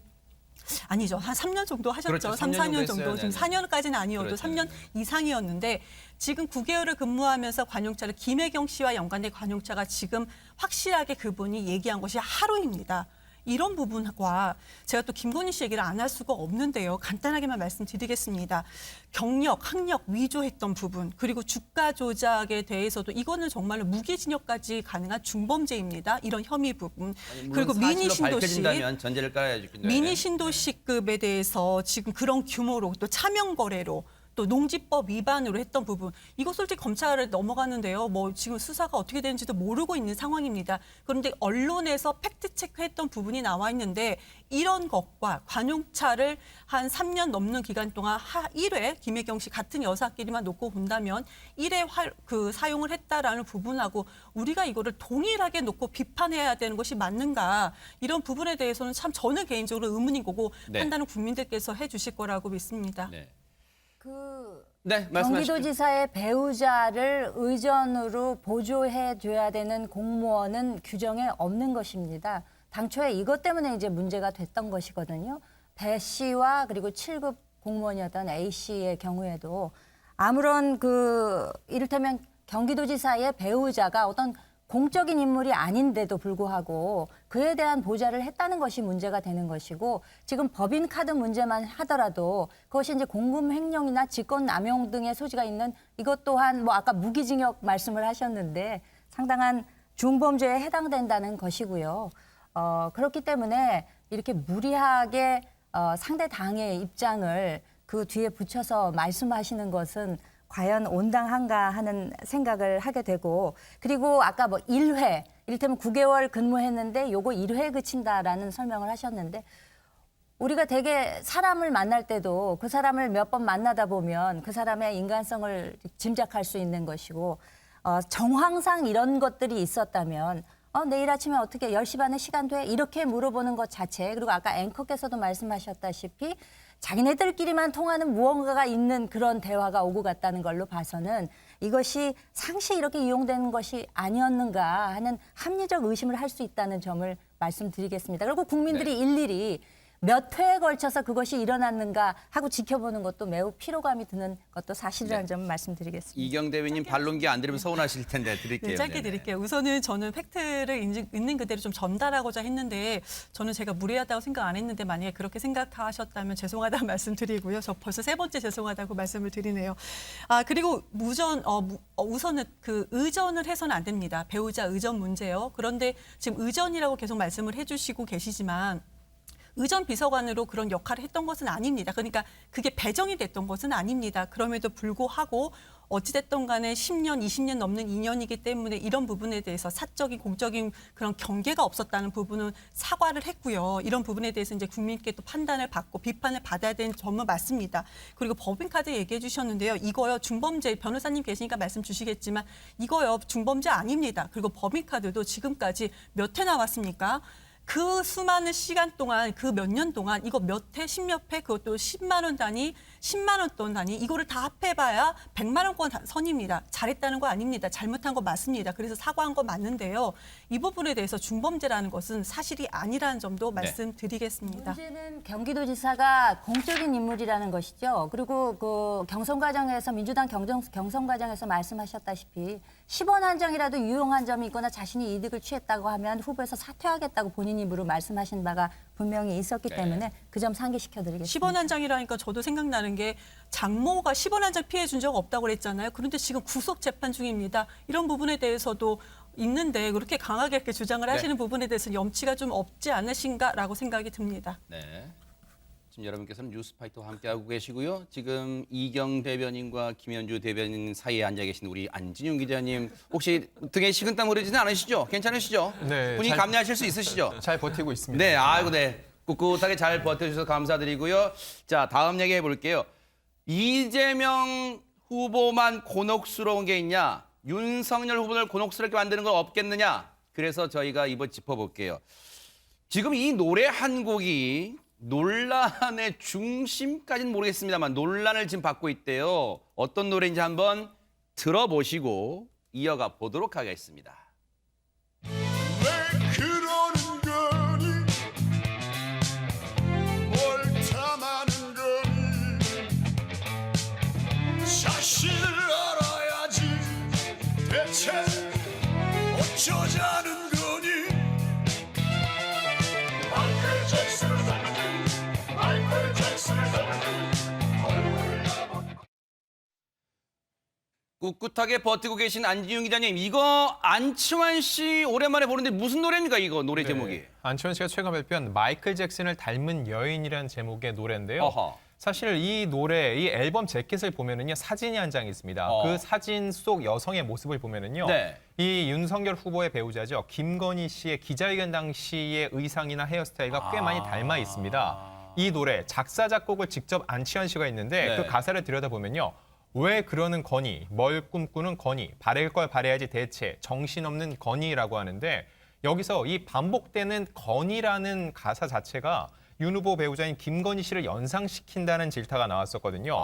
C: 아니죠. 한 3년 정도 하셨죠.
A: 그렇죠.
C: 3, 4년 정도.
A: 했어요.
C: 지금
A: 네네.
C: 4년까지는 아니어도
A: 그렇죠.
C: 3년 이상이었는데 지금 9개월을 근무하면서 관용차를 김혜경 씨와 연관된 관용차가 지금 확실하게 그분이 얘기한 것이 하루입니다. 이런 부분과 제가 또 김건희 씨 얘기를 안 할 수가 없는데요. 간단하게만 말씀드리겠습니다. 경력, 학력 위조했던 부분 그리고 주가 조작에 대해서도 이거는 정말로 무기징역까지 가능한 중범죄입니다. 이런 혐의 부분. 그리고 미니 신도시.
A: 밝혀진다면 전제를 깔아야죠.
C: 미니 신도시급에 대해서 지금 그런 규모로 또 차명 거래로 또 농지법 위반으로 했던 부분 이거 솔직히 검찰을 넘어가는데요. 뭐 지금 수사가 어떻게 되는지도 모르고 있는 상황입니다. 그런데 언론에서 팩트 체크했던 부분이 나와 있는데 이런 것과 관용차를 한 3년 넘는 기간 동안 1회 김혜경 씨 같은 여사끼리만 놓고 본다면 1회 사용을 했다라는 부분하고 우리가 이거를 동일하게 놓고 비판해야 되는 것이 맞는가 이런 부분에 대해서는 참 저는 개인적으로 의문인 거고
A: 네.
C: 판단은 국민들께서 해주실 거라고 믿습니다.
A: 네.
B: 그
A: 말씀하십시오.
B: 경기도지사의 배우자를 의전으로 보조해 줘야 되는 공무원은 규정에 없는 것입니다. 당초에 이것 때문에 이제 문제가 됐던 것이거든요. 배 씨와 그리고 7급 공무원이었던 A 씨의 경우에도 아무런 이를테면 경기도지사의 배우자가 어떤 공적인 인물이 아닌데도 불구하고 그에 대한 보좌를 했다는 것이 문제가 되는 것이고 지금 법인카드 문제만 하더라도 그것이 이제 공금 횡령이나 직권 남용 등의 소지가 있는 이것 또한 뭐 아까 무기징역 말씀을 하셨는데 상당한 중범죄에 해당된다는 것이고요. 그렇기 때문에 이렇게 무리하게 상대 당의 입장을 그 뒤에 붙여서 말씀하시는 것은 과연 온당한가 하는 생각을 하게 되고 그리고 아까 뭐 1회 이를테면 9개월 근무했는데 요거 1회에 그친다라는 설명을 하셨는데 우리가 되게 사람을 만날 때도 그 사람을 몇 번 만나다 보면 그 사람의 인간성을 짐작할 수 있는 것이고 정황상 이런 것들이 있었다면 내일 아침에 어떻게 10시 반에 시간 돼? 이렇게 물어보는 것 자체 그리고 아까 앵커께서도 말씀하셨다시피 자기네들끼리만 통하는 무언가가 있는 그런 대화가 오고 갔다는 걸로 봐서는 이것이 상시 이렇게 이용되는 것이 아니었는가 하는 합리적 의심을 할 수 있다는 점을 말씀드리겠습니다. 그리고 국민들이 일일이 몇 회에 걸쳐서 그것이 일어났는가 하고 지켜보는 것도 매우 피로감이 드는 것도 사실이라는 점을 말씀드리겠습니다.
A: 이경 대변인 반론기 안 드리면 서운하실 텐데 드릴게요.
C: 네, 짧게
A: 네네.
C: 드릴게요. 우선은 저는 팩트를 있는 그대로 좀 전달하고자 했는데 저는 제가 무례하다고 생각 안 했는데 만약에 그렇게 생각하셨다면 죄송하다고 말씀드리고요. 저 벌써 3번째 죄송하다고 말씀을 드리네요. 그리고 우선은 그 의전을 해서는 안 됩니다. 배우자 의전 문제요. 그런데 지금 의전이라고 계속 말씀을 해주시고 계시지만 의전 비서관으로 그런 역할을 했던 것은 아닙니다. 그러니까 그게 배정이 됐던 것은 아닙니다. 그럼에도 불구하고 어찌됐든 간에 10년, 20년 넘는 인연이기 때문에 이런 부분에 대해서 사적인, 공적인 그런 경계가 없었다는 부분은 사과를 했고요. 이런 부분에 대해서 이제 국민께 또 판단을 받고 비판을 받아야 되는 점은 맞습니다. 그리고 법인카드 얘기해 주셨는데요. 이거요, 중범죄, 변호사님 계시니까 말씀 주시겠지만 이거요, 중범죄 아닙니다. 그리고 법인카드도 지금까지 몇 회 나왔습니까? 그 수많은 시간 동안 그 몇 년 동안 이거 몇 회, 십몇 회 그것도 10만 원 단위, 10만 원 단위 이거를 다 합해봐야 100만 원권 선입니다. 잘했다는 거 아닙니다. 잘못한 거 맞습니다. 그래서 사과한 거 맞는데요. 이 부분에 대해서 중범죄라는 것은 사실이 아니라는 점도 말씀드리겠습니다.
B: 문제는 경기도지사가 공적인 인물이라는 것이죠. 그리고 그 경선 과정에서 민주당 경선 과정에서 말씀하셨다시피 10원 한 장이라도 유용한 점이 있거나 자신이 이득을 취했다고 하면 후보에서 사퇴하겠다고 본인 입으로 말씀하신 바가 분명히 있었기 때문에 그 점 상기시켜드리겠습니다.
C: 10원 한 장이라니까 저도 생각나는 게 장모가 10원 한 장 피해 준 적 없다고 그랬잖아요. 그런데 지금 구속 재판 중입니다. 이런 부분에 대해서도 있는데 그렇게 강하게 이렇게 주장을 하시는 부분에 대해서 염치가 좀 없지 않으신가라고 생각이 듭니다.
A: 네. 지금 여러분께서는 뉴스파이터와 함께하고 계시고요. 지금 이경 대변인과 김현주 대변인 사이에 앉아 계신 우리 안진용 기자님 혹시 등에 식은땀 흐르지는 않으시죠? 괜찮으시죠?
E: 네,
A: 분위기 감내하실 수 있으시죠?
E: 잘 버티고 있습니다.
A: 네, 아이고 네. 꿋꿋하게 잘 버텨주셔서 감사드리고요. 자, 다음 얘기해 볼게요. 이재명 후보만 곤혹스러운 게 있냐? 윤석열 후보를 곤혹스럽게 만드는 건 없겠느냐? 그래서 저희가 이번 짚어볼게요. 지금 이 노래 한 곡이 논란의 중심까지는 모르겠습니다만 논란을 지금 받고 있대요. 어떤 노래인지 한번 들어보시고 이어가 보도록 하겠습니다.
G: 왜 그러는 거니 뭘 탐하는 거니 자신을 알아야지 대체 어쩌자는 거니 마이클 잭슨을 닮은 마이클 잭슨을 닮은 얼굴을 알아본
A: 꿋꿋하게 버티고 계신 안지용 기자님, 이거 안치환 씨 오랜만에 보는데 무슨 노래입니까, 이거 노래 제목이?
E: 네, 안치환 씨가 최근 발표한 마이클 잭슨을 닮은 여인이라는 제목의 노래인데요.
A: 어허.
E: 사실 이 노래, 이 앨범 재킷을 보면은요 사진이 한 장 있습니다. 그 사진 속 여성의 모습을 보면은요,
A: 네.
E: 이 윤석열 후보의 배우자죠 김건희 씨의 기자회견 당시의 의상이나 헤어스타일과 꽤 많이 닮아 있습니다. 이 노래 작사 작곡을 직접 안치환 씨가 했는데
A: 네.
E: 그 가사를 들여다보면요. 왜 그러는 거니? 뭘 꿈꾸는 거니? 바랄 걸 바라야지 대체 정신없는 거니라고 하는데 여기서 이 반복되는 거니라는 가사 자체가 윤 후보 배우자인 김건희 씨를 연상시킨다는 질타가 나왔었거든요.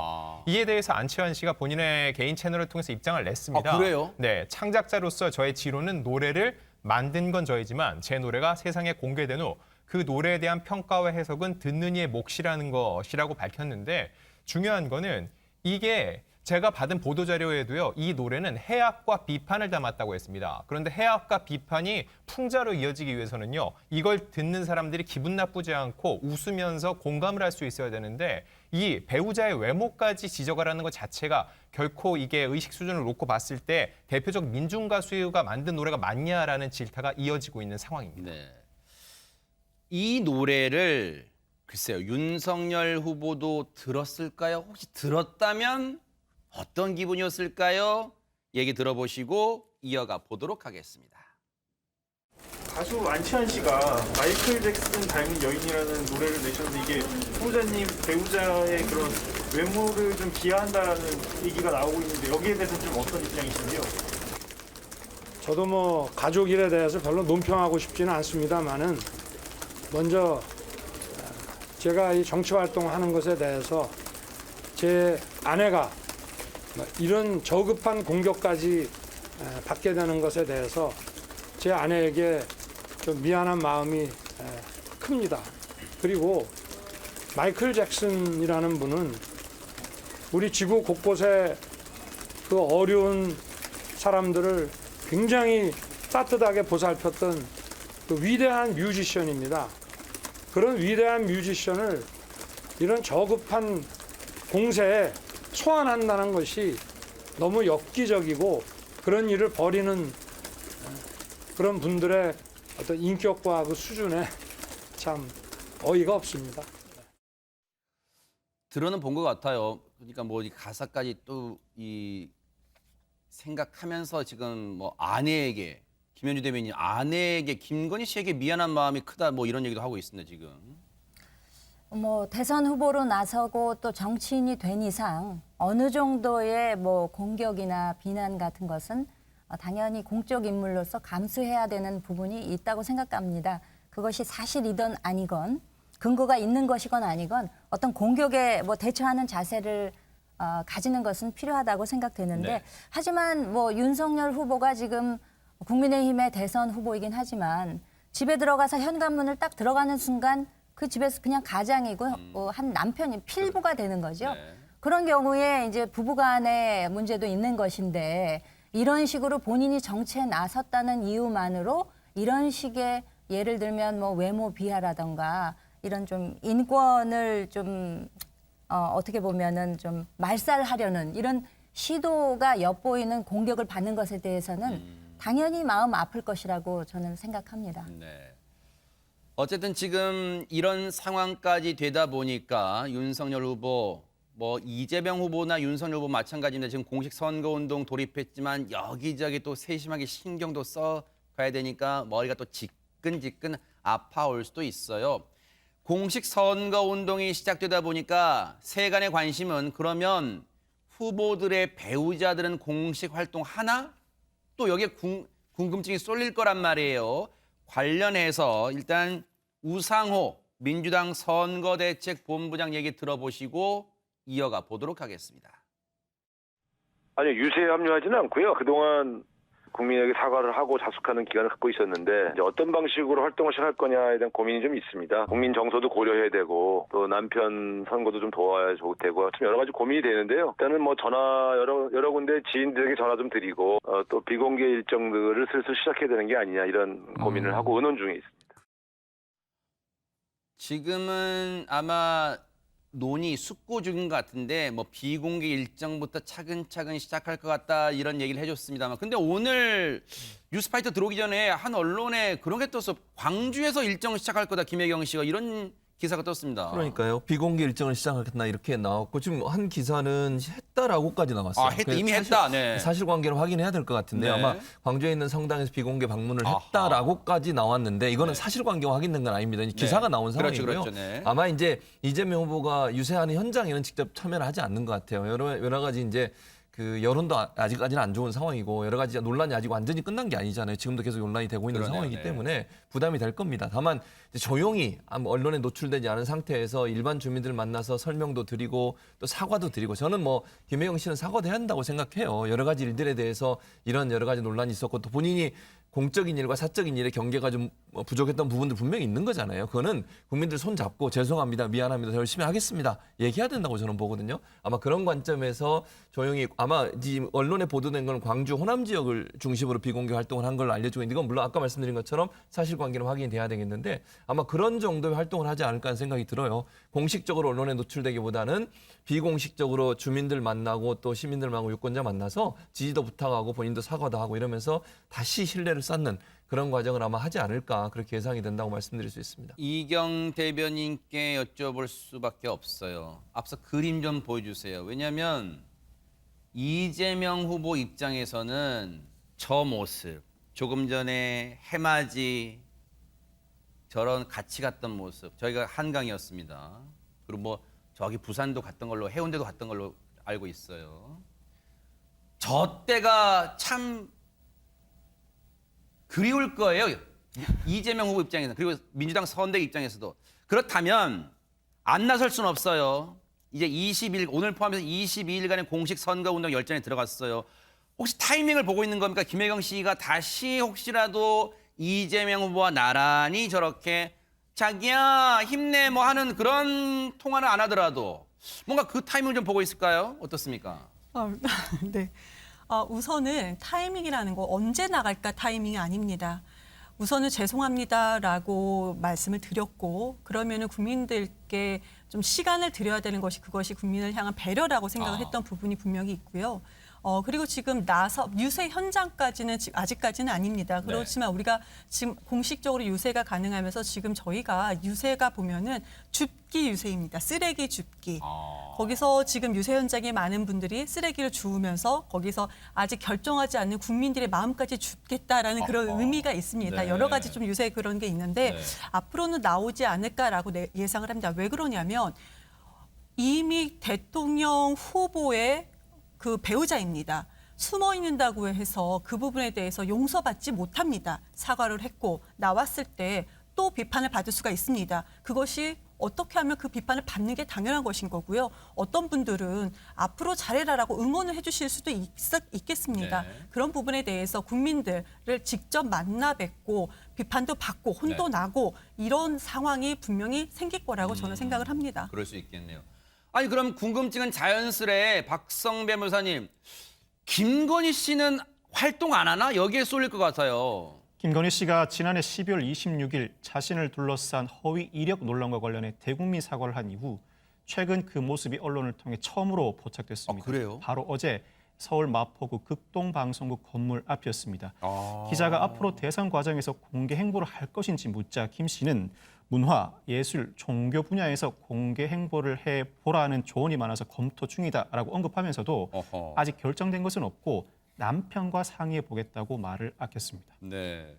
E: 이에 대해서 안치환 씨가 본인의 개인 채널을 통해서 입장을 냈습니다.
A: 아, 그래요?
E: 네, 창작자로서 저의 지로는 노래를 만든 건 저이지만 제 노래가 세상에 공개된 후 그 노래에 대한 평가와 해석은 듣는 이의 몫이라는 것이라고 밝혔는데 중요한 거는 이게 제가 받은 보도자료에도요. 이 노래는 해악과 비판을 담았다고 했습니다. 그런데 해악과 비판이 풍자로 이어지기 위해서는요. 이걸 듣는 사람들이 기분 나쁘지 않고 웃으면서 공감을 할 수 있어야 되는데 이 배우자의 외모까지 지적하라는 것 자체가 결코 이게 의식 수준을 놓고 봤을 때 대표적 민중가수가 만든 노래가 맞냐라는 질타가 이어지고 있는 상황입니다.
A: 네. 이 노래를 글쎄요, 윤석열 후보도 들었을까요? 혹시 들었다면 어떤 기분이었을까요? 얘기 들어보시고 이어가 보도록 하겠습니다.
H: 가수 안치환 씨가 마이클 잭슨 닮은 여인이라는 노래를 내셨는데 이게 후보자님 배우자의 그런 외모를 좀 비하한다는 얘기가 나오고 있는데 여기에 대해서는 좀 어떤 입장이신지요?
I: 저도 뭐 가족 일에 대해서 별로 논평하고 싶지는 않습니다만은 먼저 제가 이 정치 활동하는 것에 대해서 제 아내가 이런 저급한 공격까지 받게 되는 것에 대해서 제 아내에게 좀 미안한 마음이 큽니다. 그리고 마이클 잭슨이라는 분은 우리 지구 곳곳에 그 어려운 사람들을 굉장히 따뜻하게 보살폈던 그 위대한 뮤지션입니다. 그런 위대한 뮤지션을 이런 저급한 공세에 소환한다는 것이 너무 엽기적이고 그런 일을 벌이는 그런 분들의 어떤 인격과 그 수준에 참 어이가 없습니다.
A: 들어는 본 것 같아요. 그러니까 뭐 이 가사까지 또 이 생각하면서 지금 뭐 아내에게 김현주 대변인 아내에게 김건희 씨에게 미안한 마음이 크다 뭐 이런 얘기도 하고 있습니다 지금.
B: 뭐 대선 후보로 나서고 또 정치인이 된 이상 어느 정도의 뭐 공격이나 비난 같은 것은 당연히 공적 인물로서 감수해야 되는 부분이 있다고 생각합니다. 그것이 사실이든 아니건 근거가 있는 것이건 아니건 어떤 공격에 뭐 대처하는 자세를 가지는 것은 필요하다고 생각되는데
A: 네.
B: 하지만 뭐 윤석열 후보가 지금 국민의힘의 대선 후보이긴 하지만 집에 들어가서 현관문을 딱 들어가는 순간 그 집에서 그냥 가장이고 한 남편이 필부가 되는 거죠.
A: 네.
B: 그런 경우에 이제 부부간의 문제도 있는 것인데 이런 식으로 본인이 정치에 나섰다는 이유만으로 이런 식의 예를 들면 뭐 외모 비하라던가 이런 좀 인권을 좀 어떻게 보면은 좀 말살하려는 이런 시도가 엿보이는 공격을 받는 것에 대해서는 당연히 마음 아플 것이라고 저는 생각합니다.
A: 네. 어쨌든 지금 이런 상황까지 되다 보니까 윤석열 후보, 뭐 이재명 후보나 윤석열 후보 마찬가지인데 지금 공식 선거운동 돌입했지만 여기저기 또 세심하게 신경도 써가야 되니까 머리가 또 지끈지끈 아파올 수도 있어요. 공식 선거운동이 시작되다 보니까 세간의 관심은 그러면 후보들의 배우자들은 공식 활동 하나? 또 여기에 궁금증이 쏠릴 거란 말이에요. 관련해서 일단 우상호 민주당 선거대책본부장 얘기 들어보시고 이어가 보도록 하겠습니다.
J: 아니 유세에 합류하지는 않고요. 그동안 국민에게 사과를 하고 자숙하는 기간을 갖고 있었는데 이제 어떤 방식으로 활동을 시작할 거냐에 대한 고민이 좀 있습니다. 국민 정서도 고려해야 되고 또 남편 선거도 좀 도와야 되고 좀 여러 가지 고민이 되는데요. 일단은 뭐 전화 여러 군데 지인들에게 전화 좀 드리고 또 비공개 일정들을 슬슬 시작해야 되는 게 아니냐 이런 고민을 하고 의논 중에 있습니다.
A: 지금은 아마 논의 숙고 중인 것 같은데 뭐 비공개 일정부터 차근차근 시작할 것 같다 이런 얘기를 해줬습니다만 근데 오늘 뉴스파이터 들어오기 전에 한 언론에 그런 게 떴어. 광주에서 일정 시작할 거다 김혜경 씨가 이런 기사가 떴습니다.
F: 그러니까요. 비공개 일정을 시작하겠다 이렇게 나왔고 지금 한 기사는 했다라고까지 나왔어요.
A: 했다, 이미 했다. 네.
F: 사실관계를 확인해야 될 것 같은데
A: 네.
F: 아마 광주에 있는 성당에서 비공개 방문을
A: 아하.
F: 했다라고까지 나왔는데 이거는
A: 네.
F: 사실관계가 확인된 건 아닙니다. 기사가 나온
A: 그렇죠,
F: 상황이고요.
A: 그렇죠. 네.
F: 아마 이제 이재명 후보가 유세하는 현장에는 직접 참여를 하지 않는 것 같아요. 여러 가지 이제 그 여론도 아직까지는 안 좋은 상황이고 여러 가지 논란이 아직 완전히 끝난 게 아니잖아요. 지금도 계속 논란이 되고 있는
A: 그러네요.
F: 상황이기
A: 네.
F: 때문에 부담이 될 겁니다. 다만 이제 조용히 언론에 노출되지 않은 상태에서 일반 주민들 만나서 설명도 드리고 또 사과도 드리고 저는 뭐 김혜경 씨는 사과도 해야 한다고 생각해요. 여러 가지 일들에 대해서 이런 여러 가지 논란이 있었고 또 본인이 공적인 일과 사적인 일의 경계가 좀 부족했던 부분들 분명히 있는 거잖아요. 그거는 국민들 손 잡고 죄송합니다, 미안합니다, 열심히 하겠습니다 얘기해야 된다고 저는 보거든요. 아마 그런 관점에서 조용히 아마 지금 언론에 보도된 건 광주 호남 지역을 중심으로 비공개 활동을 한 걸로 알려지고 있는데 이건 물론 아까 말씀드린 것처럼 사실관계는 확인이 돼야 되겠는데 아마 그런 정도의 활동을 하지 않을까 하는 생각이 들어요. 공식적으로 언론에 노출되기보다는 비공식적으로 주민들 만나고 또 시민들 만나고 유권자 만나서 지지도 부탁하고 본인도 사과도 하고 이러면서 다시 신뢰를 쌓는 그런 과정을 아마 하지 않을까 그렇게 예상이 된다고 말씀드릴 수 있습니다.
A: 이경 대변인께 여쭤볼 수밖에 없어요. 앞서 그림 좀 보여주세요. 왜냐하면 이재명 후보 입장에서는 저 모습, 조금 전에 해맞이 저런 같이 갔던 모습, 저희가 한강이었습니다. 그리고 뭐 저기 부산도 갔던 걸로, 해운대도 갔던 걸로 알고 있어요. 저 때가 참 그리울 거예요. 이재명 후보 입장에서는. 그리고 민주당 선대위 입장에서도. 그렇다면 안 나설 수는 없어요. 이제 20일, 오늘 포함해서 22일간의 공식 선거운동 열전에 들어갔어요. 혹시 타이밍을 보고 있는 겁니까? 김혜경 씨가 다시 혹시라도 이재명 후보와 나란히 저렇게 자기야 힘내 뭐 하는 그런 통화는 안 하더라도 뭔가 그 타이밍을 좀 보고 있을까요? 어떻습니까?
C: 네. 우선은 타이밍이라는 거 언제 나갈까 타이밍이 아닙니다. 우선은 죄송합니다라고 말씀을 드렸고 그러면은 국민들께 좀 시간을 드려야 되는 것이 그것이 국민을 향한 배려라고 생각을 했던 부분이 분명히 있고요. 그리고 지금 유세 현장까지는 아직까지는 아닙니다. 그렇지만 우리가 지금 공식적으로 유세가 가능하면서 지금 저희가 유세가 보면은 줍기 유세입니다. 쓰레기 줍기. 거기서 지금 유세 현장에 많은 분들이 쓰레기를 주우면서 거기서 아직 결정하지 않는 국민들의 마음까지 줍겠다라는 그런 의미가 있습니다.
A: 네.
C: 여러 가지 좀 유세 그런 게 있는데 앞으로는 나오지 않을까라고 예상을 합니다. 왜 그러냐면 이미 대통령 후보의 그 배우자입니다. 숨어 있는다고 해서 그 부분에 대해서 용서받지 못합니다. 사과를 했고 나왔을 때 또 또 비판을 받을 수가 있습니다. 그것이 어떻게 하면 그 비판을 받는 게 당연한 것인 거고요. 어떤 분들은 앞으로 잘해라라고 응원을 해주실 수도 있겠습니다.
A: 네.
C: 그런 부분에 대해서 국민들을 직접 만나 뵙고 비판도 받고 혼도 나고 이런 상황이 분명히 생길 거라고 저는 생각을 합니다.
A: 그럴 수 있겠네요. 아니 그럼 궁금증은 자연스레 박성배 변호사님, 김건희 씨는 활동 안 하나? 여기에 쏠릴 것 같아요.
D: 김건희 씨가 지난해 12월 26일 자신을 둘러싼 허위 이력 논란과 관련해 대국민 사과를 한 이후 최근 그 모습이 언론을 통해 처음으로 포착됐습니다.
A: 그래요?
D: 바로 어제 서울 마포구 극동방송국 건물 앞이었습니다. 기자가 앞으로 대선 과정에서 공개 행보를 할 것인지 묻자 김 씨는 문화, 예술, 종교 분야에서 공개 행보를 해보라는 조언이 많아서 검토 중이다라고 언급하면서도
A: 어허.
D: 아직 결정된 것은 없고 남편과 상의해 보겠다고 말을 아꼈습니다.
A: 네.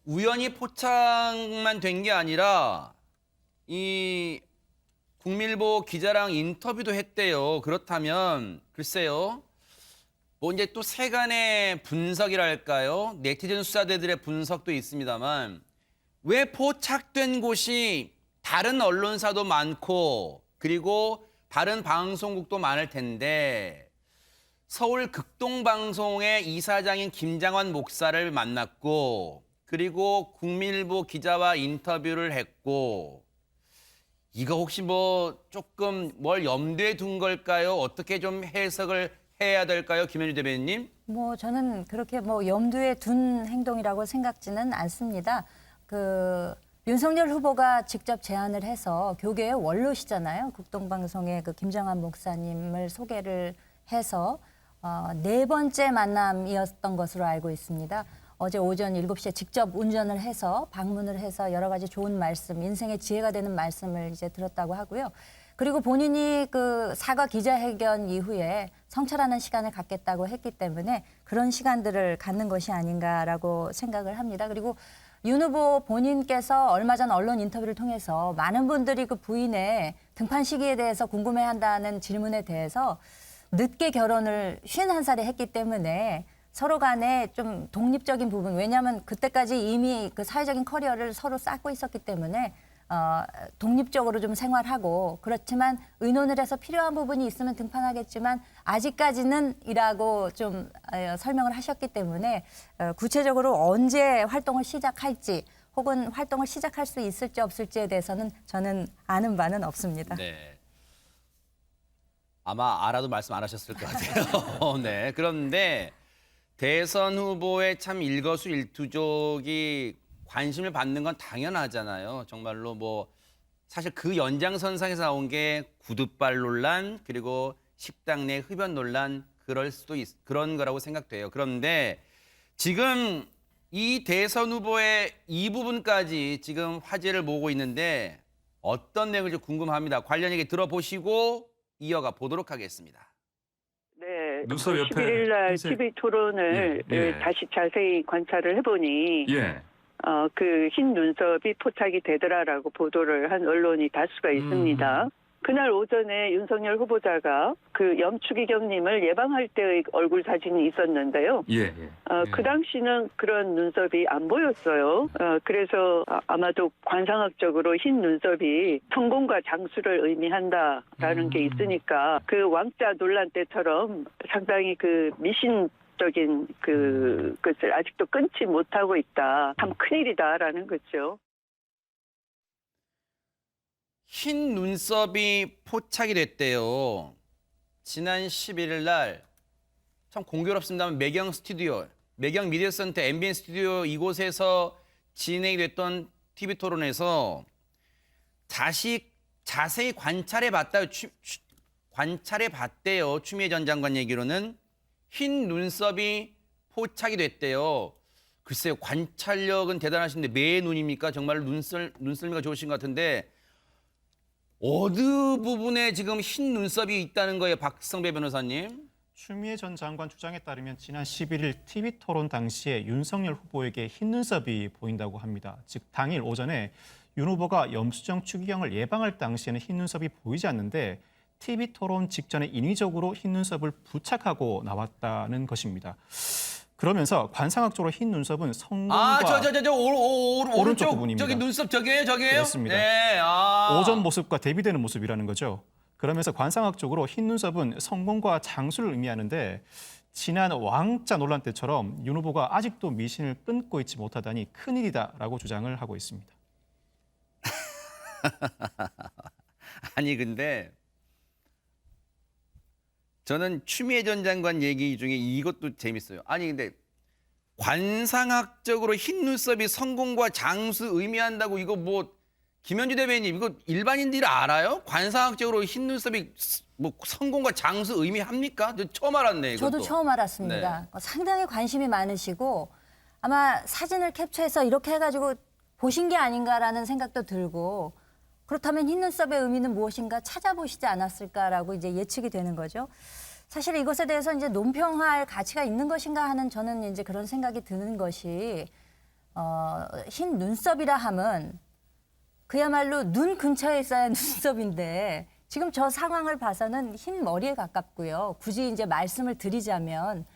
A: 우연히 포착만 된 게 아니라 이 국민일보 기자랑 인터뷰도 했대요. 그렇다면 글쎄요. 뭐 이제 또 세간의 분석이랄까요? 네티즌 수사대들의 분석도 있습니다만 왜 포착된 곳이 다른 언론사도 많고 그리고 다른 방송국도 많을 텐데 서울 극동방송의 이사장인 김장환 목사를 만났고 그리고 국민일보 기자와 인터뷰를 했고 이거 혹시 뭐 조금 뭘 염두에 둔 걸까요? 어떻게 좀 해석을 해야 될까요? 김현주 대변인님?
B: 뭐 저는 그렇게 뭐 염두에 둔 행동이라고 생각지는 않습니다. 윤석열 후보가 직접 제안을 해서 교계의 원로시잖아요. 극동방송의 그 김정한 목사님을 소개를 해서 4번째 만남이었던 것으로 알고 있습니다. 어제 오전 7시에 직접 운전을 해서 방문을 해서 여러 가지 좋은 말씀, 인생의 지혜가 되는 말씀을 이제 들었다고 하고요. 그리고 본인이 그 사과 기자회견 이후에 성찰하는 시간을 갖겠다고 했기 때문에 그런 시간들을 갖는 것이 아닌가라고 생각을 합니다. 그리고 윤 후보 본인께서 얼마 전 언론 인터뷰를 통해서 많은 분들이 그 부인의 등판 시기에 대해서 궁금해한다는 질문에 대해서 늦게 결혼을 51살에 했기 때문에 서로 간에 좀 독립적인 부분, 왜냐하면 그때까지 이미 그 사회적인 커리어를 서로 쌓고 있었기 때문에 독립적으로 좀 생활하고 그렇지만 의논을 해서 필요한 부분이 있으면 등판하겠지만 아직까지는 이라고 좀 설명을 하셨기 때문에 구체적으로 언제 활동을 시작할지 혹은 활동을 시작할 수 있을지 없을지에 대해서는 저는 아는 바는 없습니다.
A: 네. 아마 알아도 말씀 안 하셨을 것 같아요. 네. 그런데 대선 후보의 참 일거수일투족이 관심을 받는 건 당연하잖아요. 정말로 뭐 사실 그 연장선상에서 나온 게 구두발 논란 그리고 식당 내 흡연 논란 그런 거라고 생각돼요. 그런데 지금 이 대선 후보의 이 부분까지 지금 화제를 모으고 있는데 어떤 내용인지 궁금합니다. 관련 얘기 들어보시고 이어가 보도록 하겠습니다.
K: 네,
L: 눈썹 옆에
K: 11일 날
L: 흰색-
K: TV 토론을
L: 예.
K: 다시 자세히 관찰을 해보니
L: 예.
K: 그 흰 눈썹이 포착이 되더라라고 보도를 한 언론이 다수가 있습니다. 그날 오전에 윤석열 후보자가 그 염추기경님을 예방할 때의 얼굴 사진이 있었는데요.
L: 예.
K: 그 당시는 그런 눈썹이 안 보였어요. 그래서 아마도 관상학적으로 흰 눈썹이 성공과 장수를 의미한다라는 게 있으니까 그 왕자 논란 때처럼 상당히 그 미신적인 그 것을 아직도 끊지 못하고 있다. 참 큰일이다라는 거죠.
A: 흰 눈썹이 포착이 됐대요. 지난 11일 날 참 공교롭습니다만 매경 스튜디오, 매경 미디어 센터 MBN 스튜디오 이곳에서 진행이 됐던 TV 토론에서 자세히 관찰해 봤대요. 추미애 전 장관 얘기로는 흰 눈썹이 포착이 됐대요. 글쎄요, 관찰력은 대단하신데 매 눈입니까? 정말 눈썰미가 좋으신 것 같은데 어느 부분에 지금 흰 눈썹이 있다는 거예요, 박성배 변호사님?
D: 추미애 전 장관 주장에 따르면 지난 11일 TV 토론 당시에 윤석열 후보에게 흰 눈썹이 보인다고 합니다. 즉 당일 오전에 윤 후보가 염수정 추기경을 예방할 당시에는 흰 눈썹이 보이지 않는데 TV 토론 직전에 인위적으로 흰 눈썹을 부착하고 나왔다는 것입니다. 그러면서 관상학적으로 흰 눈썹은 성공과
A: 오른쪽
D: 부분입니다.
A: 저기 눈썹 저게요?
D: 그렇습니다.
A: 네.
D: 오전 모습과 대비되는 모습이라는 거죠. 그러면서 관상학적으로 흰 눈썹은 성공과 장수를 의미하는데 지난 왕자 논란 때처럼 윤 후보가 아직도 미신을 끊고 있지 못하다니 큰일이다라고 주장을 하고 있습니다.
A: 아니 근데 저는 추미애 전 장관 얘기 중에 이것도 재밌어요. 아니 근데 관상학적으로 흰 눈썹이 성공과 장수 의미한다고 이거 뭐 김현주 대변인 이거 일반인들이 알아요? 관상학적으로 흰 눈썹이 뭐 성공과 장수 의미합니까? 저 처음 알았네. 이것도.
B: 저도 처음 알았습니다. 상당히 관심이 많으시고 아마 사진을 캡처해서 이렇게 해가지고 보신 게 아닌가라는 생각도 들고 그렇다면 흰 눈썹의 의미는 무엇인가 찾아보시지 않았을까라고 이제 예측이 되는 거죠. 사실 이것에 대해서 이제 논평할 가치가 있는 것인가 하는 저는 이제 그런 생각이 드는 것이 흰 눈썹이라 함은 그야말로 눈 근처에 있어야 눈썹인데 지금 저 상황을 봐서는 흰 머리에 가깝고요. 굳이 이제 말씀을 드리자면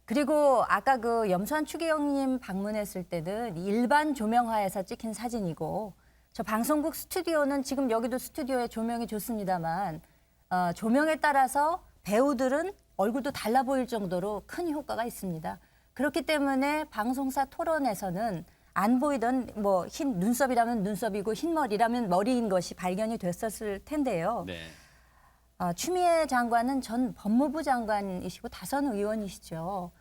B: 그리고 아까 그 염수환 추기경님 방문했을 때는 일반 조명하에서 찍힌 사진이고 저 방송국 스튜디오는 지금 여기도 스튜디오에 조명이 좋습니다만 조명에 따라서 배우들은 얼굴도 달라 보일 정도로 큰 효과가 있습니다. 그렇기 때문에 방송사 토론에서는 안 보이던 뭐 흰 눈썹이라면 눈썹이고 흰 머리라면 머리인 것이 발견이 됐었을 텐데요.
A: 네.
B: 추미애 장관은 전 법무부 장관이시고 다선 의원이시죠.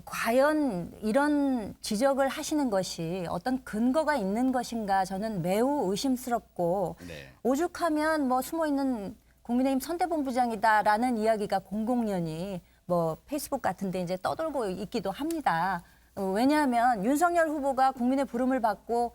B: 과연 이런 지적을 하시는 것이 어떤 근거가 있는 것인가 저는 매우 의심스럽고
A: 네.
B: 오죽하면 뭐 숨어있는 국민의힘 선대본부장이다라는 이야기가 공공연히 뭐 페이스북 같은 데 이제 떠돌고 있기도 합니다. 왜냐하면 윤석열 후보가 국민의 부름을 받고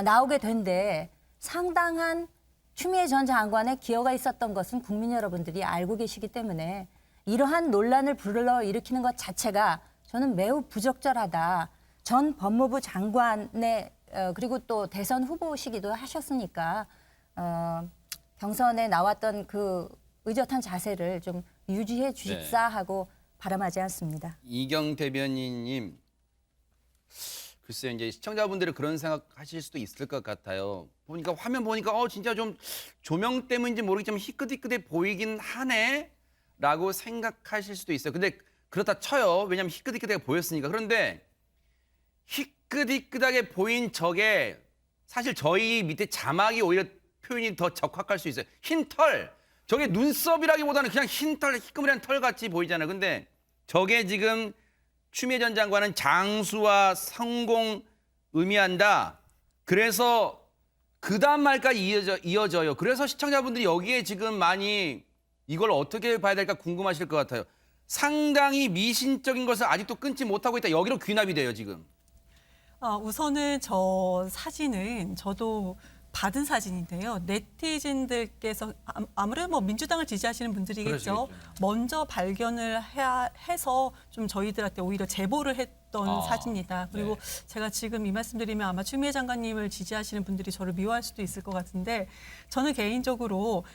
B: 나오게 된데 상당한 추미애 전 장관의 기여가 있었던 것은 국민 여러분들이 알고 계시기 때문에 이러한 논란을 불러일으키는 것 자체가 저는 매우 부적절하다. 전 법무부 장관의 그리고 또 대선 후보시기도 하셨으니까 경선에 나왔던 그 의젓한 자세를 좀 유지해 주십사 하고 바람하지 않습니다.
A: 이경 대변인님, 글쎄요, 이제 시청자분들이 그런 생각하실 수도 있을 것 같아요. 보니까 화면 보니까 진짜 좀 조명 때문인지 모르겠지만 희끗희끗해 보이긴 하네라고 생각하실 수도 있어요. 근데 그렇다 쳐요. 왜냐하면 희끗희끗하게 보였으니까. 그런데 희끗희끗하게 보인 저게 사실 저희 밑에 자막이 오히려 표현이 더 적확할 수 있어요. 흰 털. 저게 눈썹이라기보다는 그냥 흰 털, 희끄무리한 털 같이 보이잖아요. 근데 저게 지금 추미애 전 장관은 장수와 성공 의미한다. 그래서 그 다음 말까지 이어져요. 그래서 시청자분들이 여기에 지금 많이 이걸 어떻게 봐야 될까 궁금하실 것 같아요. 상당히 미신적인 것을 아직도 끊지 못하고 있다. 여기로 귀납이 돼요, 지금.
C: 우선은 저 사진은 저도 받은 사진인데요. 네티즌들께서 아무래도 뭐 민주당을 지지하시는 분들이겠죠. 먼저 발견을 해서 좀 저희들한테 오히려 제보를 했던 사진이다. 그리고 제가 지금 이 말씀드리면 아마 추미애 장관님을 지지하시는 분들이 저를 미워할 수도 있을 것 같은데 저는 개인적으로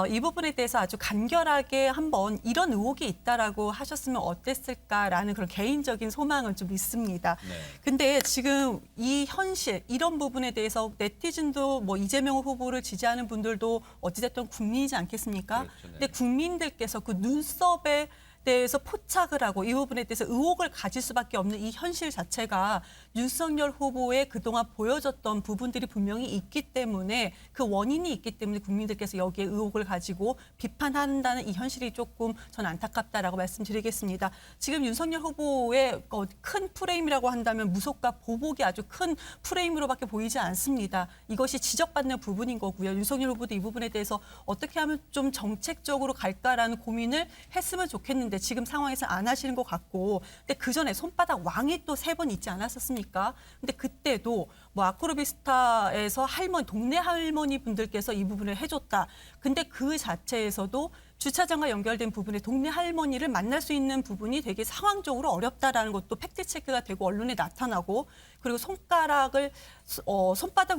C: 이 부분에 대해서 아주 간결하게 한번 이런 의혹이 있다라고 하셨으면 어땠을까라는 그런 개인적인 소망은 좀 있습니다. 근데 지금 이 현실, 이런 부분에 대해서 네티즌도 뭐 이재명 후보를 지지하는 분들도 어찌됐든 국민이지 않겠습니까? 근데 국민들께서 그 눈썹에 대해서 포착을 하고 이 부분에 대해서 의혹을 가질 수밖에 없는 이 현실 자체가 윤석열 후보의 그동안 보여줬던 부분들이 분명히 있기 때문에 그 원인이 있기 때문에 국민들께서 여기에 의혹을 가지고 비판한다는 이 현실이 조금 전 안타깝다라고 말씀드리겠습니다. 지금 윤석열 후보의 큰 프레임이라고 한다면 무속과 보복이 아주 큰 프레임으로밖에 보이지 않습니다. 이것이 지적받는 부분인 거고요. 윤석열 후보도 이 부분에 대해서 어떻게 하면 좀 정책적으로 갈까라는 고민을 했으면 좋겠는데 지금 상황에서 안 하시는 것 같고 근데 그 전에 손바닥 왕이 또 3번 있지 않았었습니까? 근데 그때도 뭐 아크로비스타에서 동네 할머니 분들께서 이 부분을 해줬다. 근데 그 자체에서도 주차장과 연결된 부분에 동네 할머니를 만날 수 있는 부분이 되게 상황적으로 어렵다라는 것도 팩트 체크가 되고 언론에 나타나고 그리고 손바닥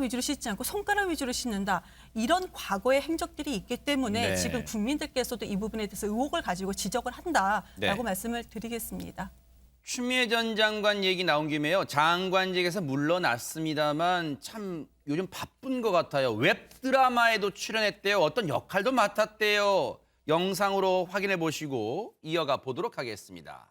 C: 위주로 씻지 않고 손가락 위주로 씻는다. 이런 과거의 행적들이 있기 때문에 지금 국민들께서도 이 부분에 대해서 의혹을 가지고 지적을 한다라고 말씀을 드리겠습니다.
A: 추미애 전 장관 얘기 나온 김에요. 장관직에서 물러났습니다만 참 요즘 바쁜 것 같아요. 웹드라마에도 출연했대요. 어떤 역할도 맡았대요. 영상으로 확인해 보시고 이어가 보도록 하겠습니다.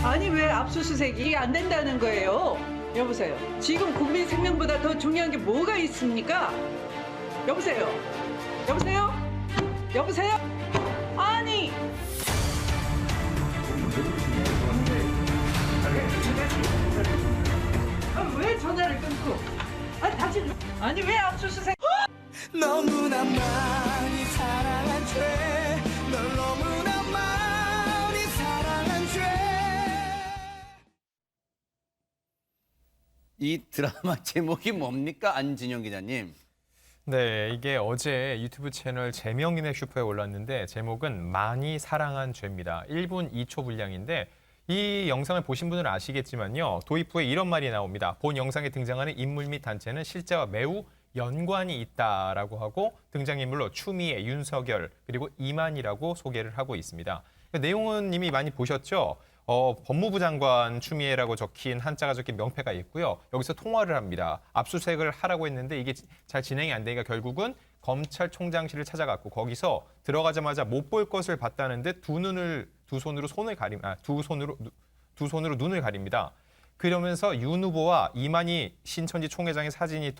L: 아니 왜 압수수색이 안 된다는 거예요? 여보세요. 지금 국민 생명보다 더 중요한 게 뭐가 있습니까? 여보세요. 여보세요. 여보세요. 아니. 왜 전화를 끊고? 아니 당신 아니 왜 압수수색?
G: 너무나 많이 사랑한 죄, 널 너무나 많이 사랑한 죄.
A: 이 드라마 제목이 뭡니까? 안진영 기자님.
E: 네, 이게 어제 유튜브 채널 제명인의 슈퍼에 올랐는데 제목은 많이 사랑한 죄입니다. 1분 2초 분량인데 이 영상을 보신 분들은 아시겠지만요. 도입 후에 이런 말이 나옵니다. 본 영상에 등장하는 인물 및 단체는 실제와 매우 연관이 있다라고 하고 등장인물로 추미애, 윤석열, 그리고 이만희라고 소개를 하고 있습니다. 내용은 이미 많이 보셨죠? 법무부 장관 추미애라고 적힌 한자가 적힌 명패가 있고요. 여기서 통화를 합니다. 압수수색을 하라고 했는데 이게 잘 진행이 안 되니까 결국은 검찰총장실을 찾아갔고 거기서 들어가자마자 못 볼 것을 봤다는데 두 손으로 눈을 가립니다. 그러면서 윤 후보와 이만희 신천지 총회장의 사진이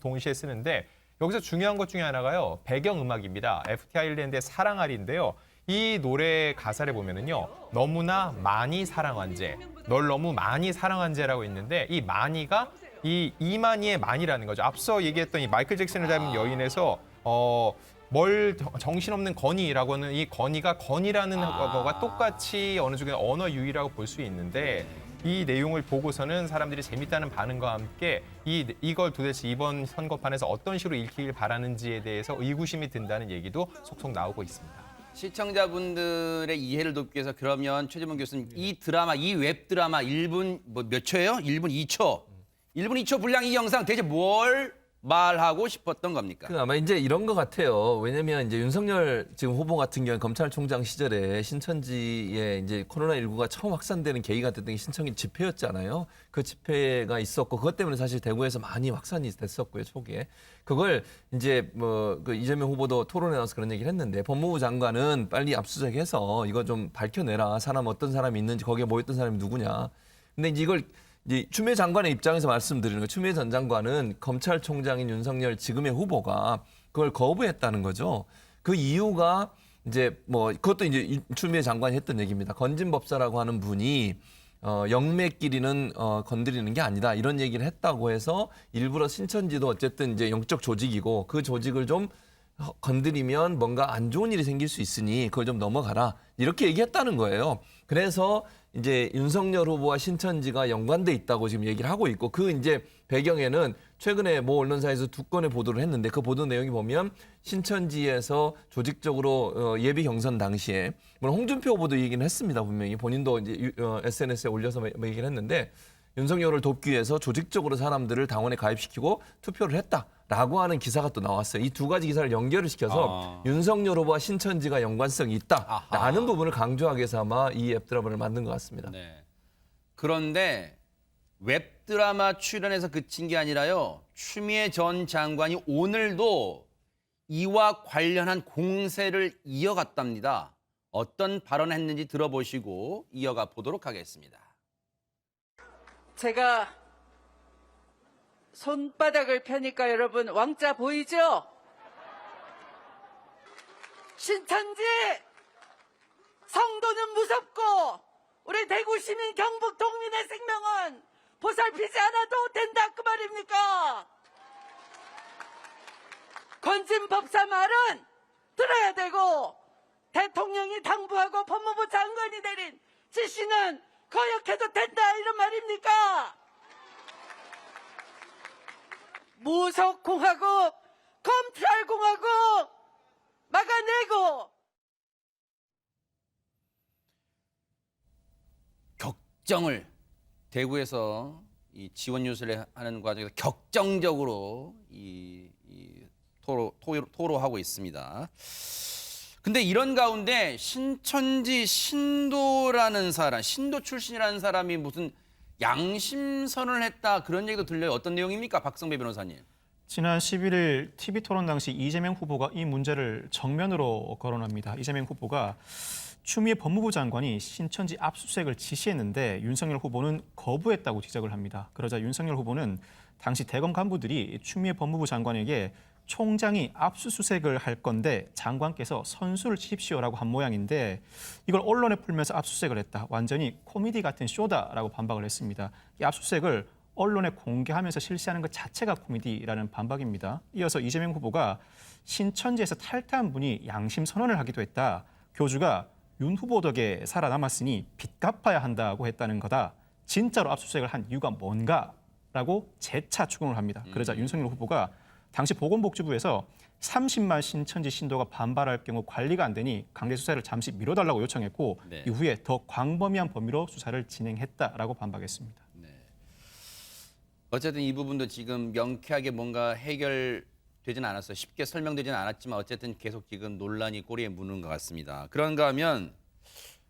E: 동시에 쓰는데 여기서 중요한 것 중에 하나가요. 배경음악입니다. FT 아일랜드의 사랑아리인데요. 이 노래 가사를 보면은요. 너무나 많이 사랑한 죄, 널 너무 많이 사랑한 죄라고 있는데 이 많이가 이 이만희의 많이라는 거죠. 앞서 얘기했던 이 마이클 잭슨을 닮은 여인에서 뭘 정신없는 건이라고 하는 이 건이가 건이라는 거가 똑같이 어느 쪽에 언어 유희라고 볼 수 있는데 이 내용을 보고서는 사람들이 재밌다는 반응과 함께 이걸 도대체 이번 선거판에서 어떤 식으로 읽히길 바라는지에 대해서 의구심이 든다는 얘기도 속속 나오고 있습니다.
A: 시청자분들의 이해를 돕기 위해서 그러면 최재문 교수님 이 드라마, 이 웹드라마 1분 몇 초예요? 1분 2초. 1분 2초 분량 이 영상 대체 뭘 말하고 싶었던 겁니까?
F: 아마 이제 이런 것 같아요. 왜냐면 이제 윤석열 지금 후보 같은 경우는 검찰총장 시절에 신천지에 이제 코로나19가 처음 확산되는 계기가 됐던 게 신천지 집회였잖아요. 그 집회가 있었고 그것 때문에 사실 대구에서 많이 확산이 됐었고요, 초기에. 그걸 이제 그 이재명 후보도 토론에 나와서 그런 얘기를 했는데 법무부 장관은 빨리 압수수색해서 이거 좀 밝혀내라. 어떤 사람이 있는지 거기에 모였던 사람이 누구냐. 근데 이제 이걸 이제 추미애 장관의 입장에서 말씀드리는 거예요. 추미애 전 장관은 검찰총장인 윤석열 지금의 후보가 그걸 거부했다는 거죠. 그 이유가 이제 그것도 이제 추미애 장관이 했던 얘기입니다. 건진법사라고 하는 분이 영매끼리는 건드리는 게 아니다 이런 얘기를 했다고 해서 일부러 신천지도 어쨌든 이제 영적 조직이고 그 조직을 좀 건드리면 뭔가 안 좋은 일이 생길 수 있으니 그걸 좀 넘어가라 이렇게 얘기했다는 거예요. 그래서 이제 윤석열 후보와 신천지가 연관돼 있다고 지금 얘기를 하고 있고 그 이제 배경에는 최근에 모 언론사에서 2건의 보도를 했는데 그 보도 내용이 보면 신천지에서 조직적으로 예비 경선 당시에 물론 홍준표 후보도 얘기는 했습니다. 분명히 본인도 이제 SNS에 올려서 얘기를 했는데 윤석열을 돕기 위해서 조직적으로 사람들을 당원에 가입시키고 투표를 했다라고 하는 기사가 또 나왔어요. 이 두 가지 기사를 연결을 시켜서 윤석열 후보와 신천지가 연관성이 있다라는 부분을 강조하기 위해서 아마 이 웹드라마를 만든 것 같습니다.
A: 네. 그런데 웹드라마 출연에서 그친 게 아니라요. 추미애 전 장관이 오늘도 이와 관련한 공세를 이어갔답니다. 어떤 발언을 했는지 들어보시고 이어가 보도록 하겠습니다.
L: 제가 손바닥을 펴니까 여러분 왕자 보이죠? 신천지 성도는 무섭고 우리 대구 시민 경북 동민의 생명은 보살피지 않아도 된다 그 말입니까? 건진법사 말은 들어야 되고 대통령이 당부하고 법무부 장관이 내린 지시는 거역해도 된다 이런 말입니까? 무속공화국, 검찰공화국 막아내고
A: 격정을 대구에서 이 지원 유세를 하는 과정에서 격정적으로 토로하고 있습니다. 근데 이런 가운데 신천지 신도라는 사람, 신도 출신이라는 사람이 무슨 양심 선언을 했다 그런 얘기도 들려요. 어떤 내용입니까, 박성배 변호사님?
D: 지난 11일 TV토론 당시 이재명 후보가 이 문제를 정면으로 거론합니다. 이재명 후보가 추미애 법무부 장관이 신천지 압수수색을 지시했는데 윤석열 후보는 거부했다고 지적을 합니다. 그러자 윤석열 후보는 당시 대검 간부들이 추미애 법무부 장관에게 총장이 압수수색을 할 건데 장관께서 선수를 치십시오라고 한 모양인데 이걸 언론에 풀면서 압수수색을 했다. 완전히 코미디 같은 쇼다라고 반박을 했습니다. 이 압수수색을 언론에 공개하면서 실시하는 것 자체가 코미디라는 반박입니다. 이어서 이재명 후보가 신천지에서 탈퇴한 분이 양심 선언을 하기도 했다. 교주가 윤 후보 덕에 살아남았으니 빚 갚아야 한다고 했다는 거다. 진짜로 압수수색을 한 이유가 뭔가라고 재차 추궁을 합니다. 그러자 윤석열 후보가 당시 보건복지부에서 30만 신천지 신도가 반발할 경우 관리가 안 되니 강제 수사를 잠시 미뤄달라고 요청했고
A: 네.
D: 이후에 더 광범위한 범위로 수사를 진행했다라고 반박했습니다.
A: 어쨌든 이 부분도 지금 명쾌하게 뭔가 해결되지는 않았어요. 쉽게 설명되지는 않았지만 어쨌든 계속 지금 논란이 꼬리에 무는 것 같습니다. 그런가 하면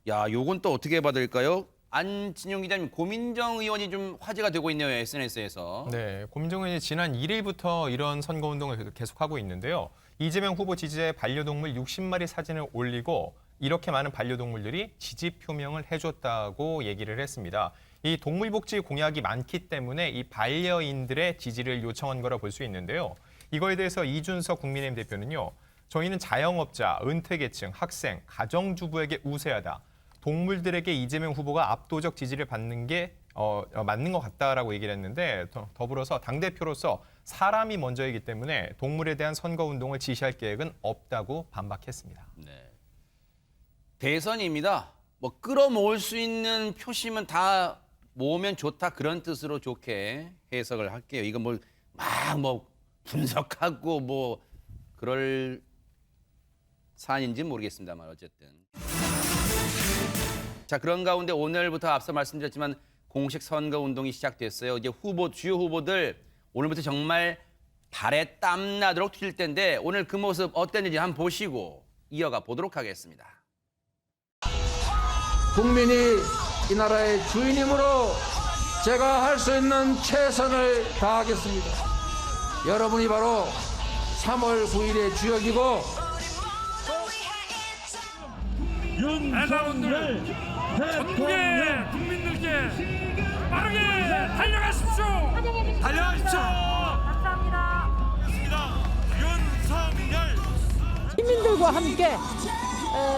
A: 요건 또 어떻게 봐야 될까요? 안진용 기자님, 고민정 의원이 좀 화제가 되고 있네요, SNS에서.
E: 네, 고민정 의원이 지난 1일부터 이런 선거운동을 계속하고 있는데요. 이재명 후보 지지자의 반려동물 60마리 사진을 올리고 이렇게 많은 반려동물들이 지지 표명을 해줬다고 얘기를 했습니다. 이 동물복지 공약이 많기 때문에 이 반려인들의 지지를 요청한 거라 볼 수 있는데요. 이거에 대해서 이준석 국민의힘 대표는요. 저희는 자영업자, 은퇴계층, 학생, 가정주부에게 우세하다. 동물들에게 이재명 후보가 압도적 지지를 받는 게 맞는 것 같다라고 얘기를 했는데 더불어서 당대표로서 사람이 먼저이기 때문에 동물에 대한 선거운동을 지시할 계획은 없다고 반박했습니다.
A: 네. 대선입니다. 뭐 끌어모을 수 있는 표심은 다 모으면 좋다 그런 뜻으로 좋게 해석을 할게요. 이거 뭐 분석하고 뭐 그럴 사안인지는 모르겠습니다만 어쨌든. 자, 그런 가운데 오늘부터 앞서 말씀드렸지만 공식 선거 운동이 시작됐어요. 이제 주요 후보들 오늘부터 정말 발에 땀 나도록 뛸 텐데 오늘 그 모습 어땠는지 한번 보시고 이어가 보도록 하겠습니다.
M: 국민이 이 나라의 주인이므로 제가 할 수 있는 최선을 다하겠습니다. 여러분이 바로 3월 9일의 주역이고
N: 윤석열 전국의 국민들께 빠르게 달려가십시오. 달려가십시오. 감사합니다. 윤석열
O: 시민들과 함께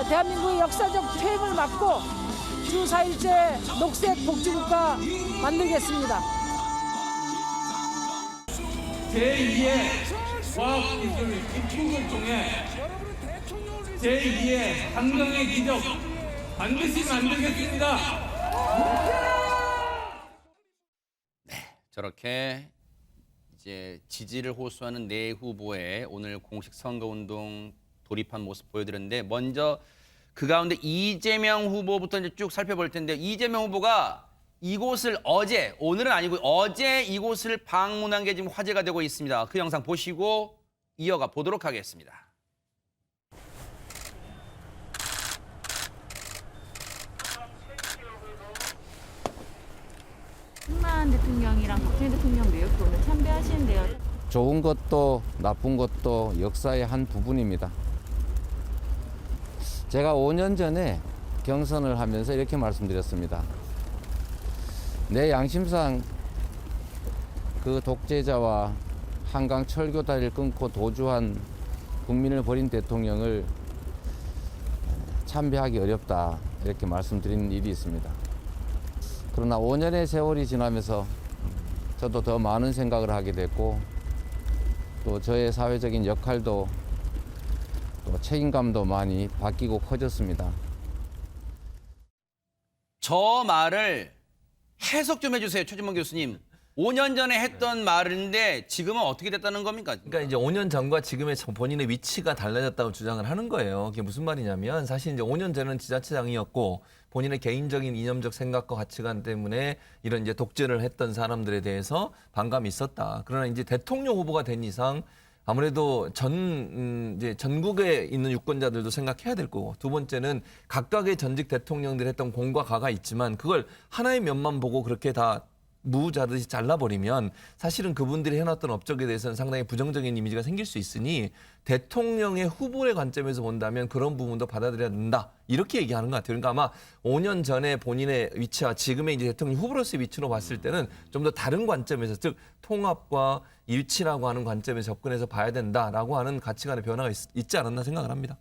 O: 대한민국의 역사적 퇴행을 막고 주 4일째 녹색 복지국가 만들겠습니다.
N: 제2의 과학기술 입국을 통해 제2의 한강의 기적 반드시 만들겠습니다.
A: 저렇게 이제 지지를 호소하는 네 후보의 오늘 공식 선거운동 돌입한 모습 보여드렸는데 먼저 그 가운데 이재명 후보부터 이제 쭉 살펴볼 텐데 이재명 후보가 이곳을 오늘은 아니고 어제 이곳을 방문한 게 지금 화제가 되고 있습니다. 그 영상 보시고 이어가 보도록 하겠습니다.
P: 박근혜 대통령이랑 박근혜 대통령 내역도 오늘 참배하시는데요.
M: 좋은 것도 나쁜 것도 역사의 한 부분입니다. 제가 5년 전에 경선을 하면서 이렇게 말씀드렸습니다. 내 양심상 그 독재자와 한강 철교 다리를 끊고 도주한 국민을 버린 대통령을 참배하기 어렵다 이렇게 말씀드린 일이 있습니다. 그러나 5년의 세월이 지나면서 저도 더 많은 생각을 하게 됐고 또 저의 사회적인 역할도 또 책임감도 많이 바뀌고 커졌습니다.
A: 저 말을 해석 좀 해주세요, 최진봉 교수님. 5년 전에 했던 말인데 지금은 어떻게 됐다는 겁니까?
F: 그러니까 이제 5년 전과 지금의 본인의 위치가 달라졌다고 주장을 하는 거예요. 그게 무슨 말이냐면 사실 이제 5년 전은 지자체장이었고 본인의 개인적인 이념적 생각과 가치관 때문에 이런 이제 독재를 했던 사람들에 대해서 반감이 있었다. 그러나 이제 대통령 후보가 된 이상 아무래도 이제 전국에 있는 유권자들도 생각해야 될 거고, 두 번째는 각각의 전직 대통령들이 했던 공과 가가 있지만 그걸 하나의 면만 보고 그렇게 다 무자르듯이 잘라버리면 사실은 그분들이 해놨던 업적에 대해서는 상당히 부정적인 이미지가 생길 수 있으니 대통령의 후보의 관점에서 본다면 그런 부분도 받아들여야 된다. 이렇게 얘기하는 것 같아요. 그러니까 아마 5년 전에 본인의 위치와 지금의 이제 대통령 후보로서의 위치로 봤을 때는 좀 더 다른 관점에서, 즉 통합과 일치라고 하는 관점에서 접근해서 봐야 된다라고 하는 가치관의 변화가 있지 않았나 생각을 합니다.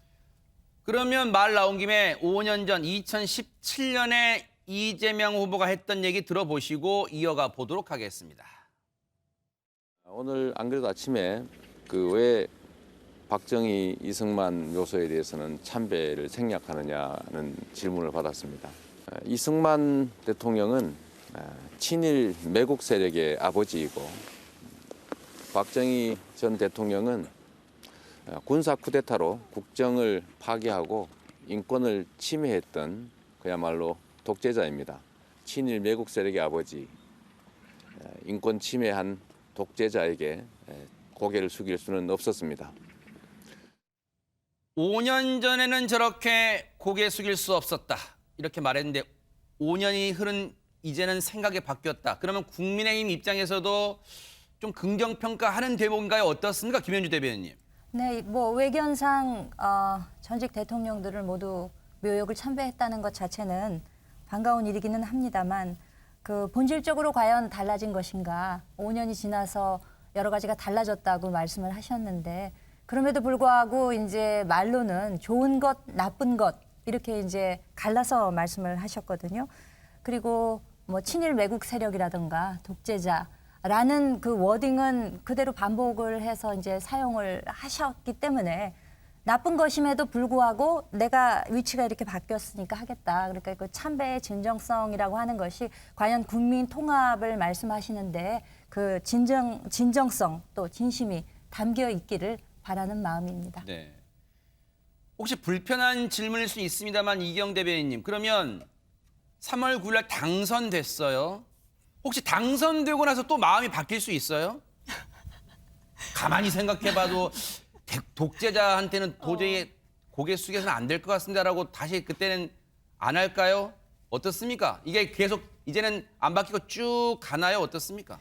A: 그러면 말 나온 김에 5년 전 2017년에 이재명 후보가 했던 얘기 들어보시고 이어가 보도록 하겠습니다.
M: 오늘 안 그래도 아침에 왜 박정희, 이승만 묘소에 대해서는 참배를 생략하느냐는 질문을 받았습니다. 이승만 대통령은 친일 매국 세력의 아버지이고 박정희 전 대통령은 군사 쿠데타로 국정을 파괴하고 인권을 침해했던 그야말로 독재자입니다. 친일 매국 세력의 아버지, 인권 침해한 독재자에게 고개를 숙일 수는 없었습니다.
A: 5년 전에는 저렇게 고개 숙일 수 없었다. 이렇게 말했는데 5년이 흐른 이제는 생각이 바뀌었다. 그러면 국민의힘 입장에서도 좀 긍정평가하는 대목인가요? 어떻습니까? 김현주 대변인님.
B: 네, 뭐 외견상 전직 대통령들을 모두 묘역을 참배했다는 것 자체는 반가운 일이기는 합니다만 그 본질적으로 과연 달라진 것인가? 5년이 지나서 여러 가지가 달라졌다고 말씀을 하셨는데 그럼에도 불구하고 이제 말로는 좋은 것, 나쁜 것 이렇게 이제 갈라서 말씀을 하셨거든요. 그리고 뭐 친일 매국 세력이라든가 독재자라는 그 워딩은 그대로 반복을 해서 이제 사용을 하셨기 때문에 나쁜 것임에도 불구하고 내가 위치가 이렇게 바뀌었으니까 하겠다. 그러니까 그 참배의 진정성이라고 하는 것이 과연 국민 통합을 말씀하시는데 그 진정성 또 진심이 담겨 있기를 바라는 마음입니다.
A: 네. 혹시 불편한 질문일 수 있습니다만 이경 대변인님, 그러면 3월 9일 날 당선됐어요. 혹시 당선되고 나서 또 마음이 바뀔 수 있어요? 가만히 생각해봐도 독재자한테는 도저히 고개 숙여서는 안 될 것 같습니다라고 다시 그때는 안 할까요? 어떻습니까? 이게 계속 이제는 안 바뀌고 쭉 가나요? 어떻습니까?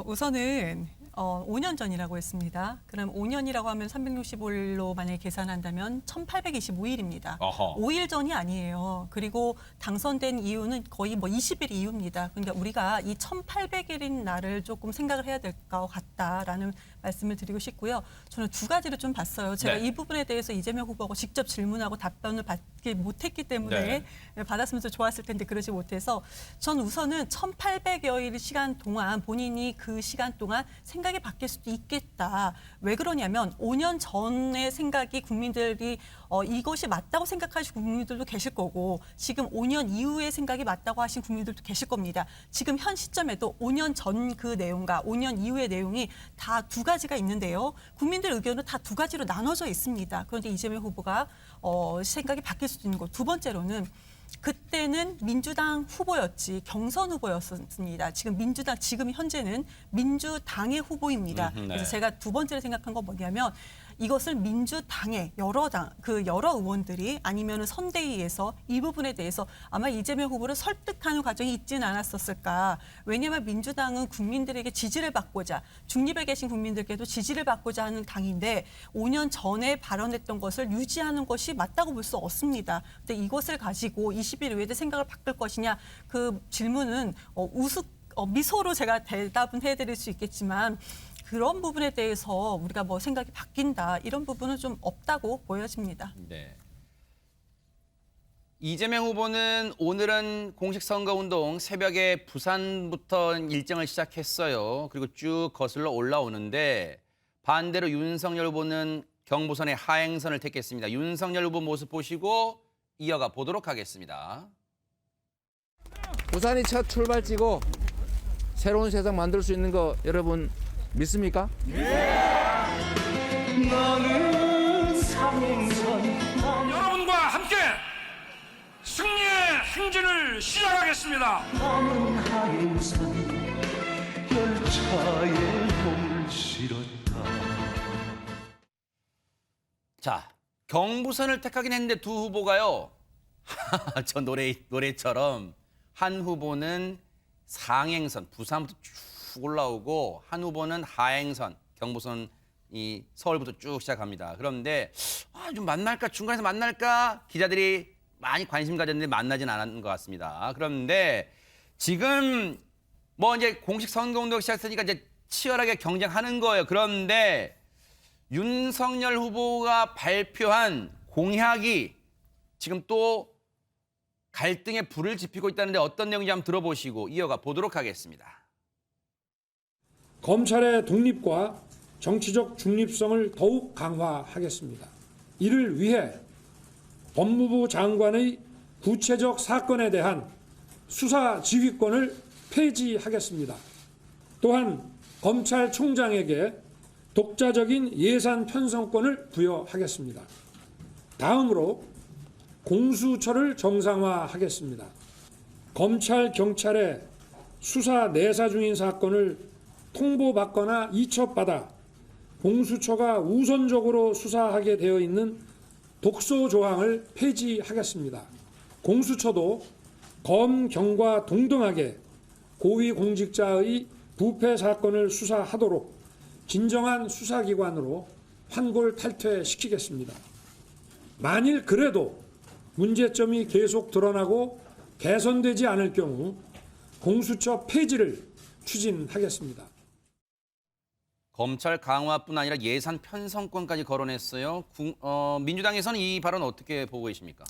C: 우선은 5년 전이라고 했습니다. 그럼 5년이라고 하면 365일로 만약에 계산한다면 1825일입니다. 5일 전이 아니에요. 그리고 당선된 이유는 거의 뭐 20일 이후입니다. 그러니까 우리가 이 1800일인 날을 조금 생각을 해야 될 것 같다라는 말씀을 드리고 싶고요. 저는 두 가지를 좀 봤어요. 제가 이 부분에 대해서 이재명 후보가 직접 질문하고 답변을 받지 못했기 때문에 받았으면 더 좋았을 텐데 그러지 못해서 전 우선은 1800여일 시간 동안 본인이 그 시간 동안 생각이 바뀔 수도 있겠다. 왜 그러냐면 5년 전의 생각이 국민들이 이것이 맞다고 생각하시는 국민들도 계실 거고 지금 5년 이후의 생각이 맞다고 하신 국민들도 계실 겁니다. 지금 현 시점에도 5년 전 그 내용과 5년 이후의 내용이 다 두 가지가 있는데요. 국민들 의견은 다 두 가지로 나눠져 있습니다. 그런데 이재명 후보가 생각이 바뀔 수도 있는 것. 두 번째로는 그때는 민주당 후보였지 경선 후보였습니다. 지금 현재는 민주당의 후보입니다. 그래서 제가 두 번째로 생각한 건 뭐냐면 이것을 민주당의 여러 의원들이 아니면 선대위에서 이 부분에 대해서 아마 이재명 후보를 설득하는 과정이 있지는 않았었을까. 왜냐하면 민주당은 국민들에게 지지를 받고자 중립에 계신 국민들께도 지지를 받고자 하는 당인데 5년 전에 발언했던 것을 유지하는 것이 맞다고 볼 수 없습니다. 근데 이것을 가지고 20일 이후에 생각을 바꿀 것이냐 그 질문은 미소로 제가 대답은 해드릴 수 있겠지만 그런 부분에 대해서 우리가 뭐 생각이 바뀐다 이런 부분은 좀 없다고 보여집니다.
A: 네. 이재명 후보는 오늘은 공식 선거운동 새벽에 부산부터 일정을 시작했어요. 그리고 쭉 거슬러 올라오는데 반대로 윤석열 후보는 경부선의 하행선을 택했습니다. 윤석열 후보 모습 보시고 이어가 보도록 하겠습니다.
Q: 부산이 첫 출발지고
M: 새로운 세상 만들 수 있는 거 여러분 믿습니까?
N: 여러분과 함께 승리의 행진을 시작하겠습니다.
A: 자, 경부선을 택하긴 했는데 두 후보가요. 저 노래처럼 한 후보는 상행선, 부산부터 쭉 올라오고 한 후보는 하행선, 경부선 이 서울부터 쭉 시작합니다. 그런데 좀 만날까 중간에서 만날까 기자들이 많이 관심 가졌는데 만나진 않은 것 같습니다. 그런데 지금 뭐 이제 공식 선거운동 시작했으니까 이제 치열하게 경쟁하는 거예요. 그런데 윤석열 후보가 발표한 공약이 지금 또 갈등에 불을 지피고 있다는데 어떤 내용인지 한번 들어보시고 이어가 보도록 하겠습니다.
I: 검찰의 독립과 정치적 중립성을 더욱 강화하겠습니다. 이를 위해 법무부 장관의 구체적 사건에 대한 수사 지휘권을 폐지하겠습니다. 또한 검찰총장에게 독자적인 예산 편성권을 부여하겠습니다. 다음으로 공수처를 정상화하겠습니다. 검찰, 경찰의 수사 내사 중인 사건을 통보받거나 이첩받아 공수처가 우선적으로 수사하게 되어 있는 독소 조항을 폐지하겠습니다. 공수처도 검, 경과 동등하게 고위공직자의 부패 사건을 수사하도록 진정한 수사기관으로 환골탈퇴시키겠습니다. 만일 그래도 문제점이 계속 드러나고 개선되지 않을 경우 공수처 폐지를 추진하겠습니다.
A: 검찰 강화뿐 아니라 예산 편성권까지 거론했어요. 민주당에서는 이 발언 어떻게 보고 계십니까?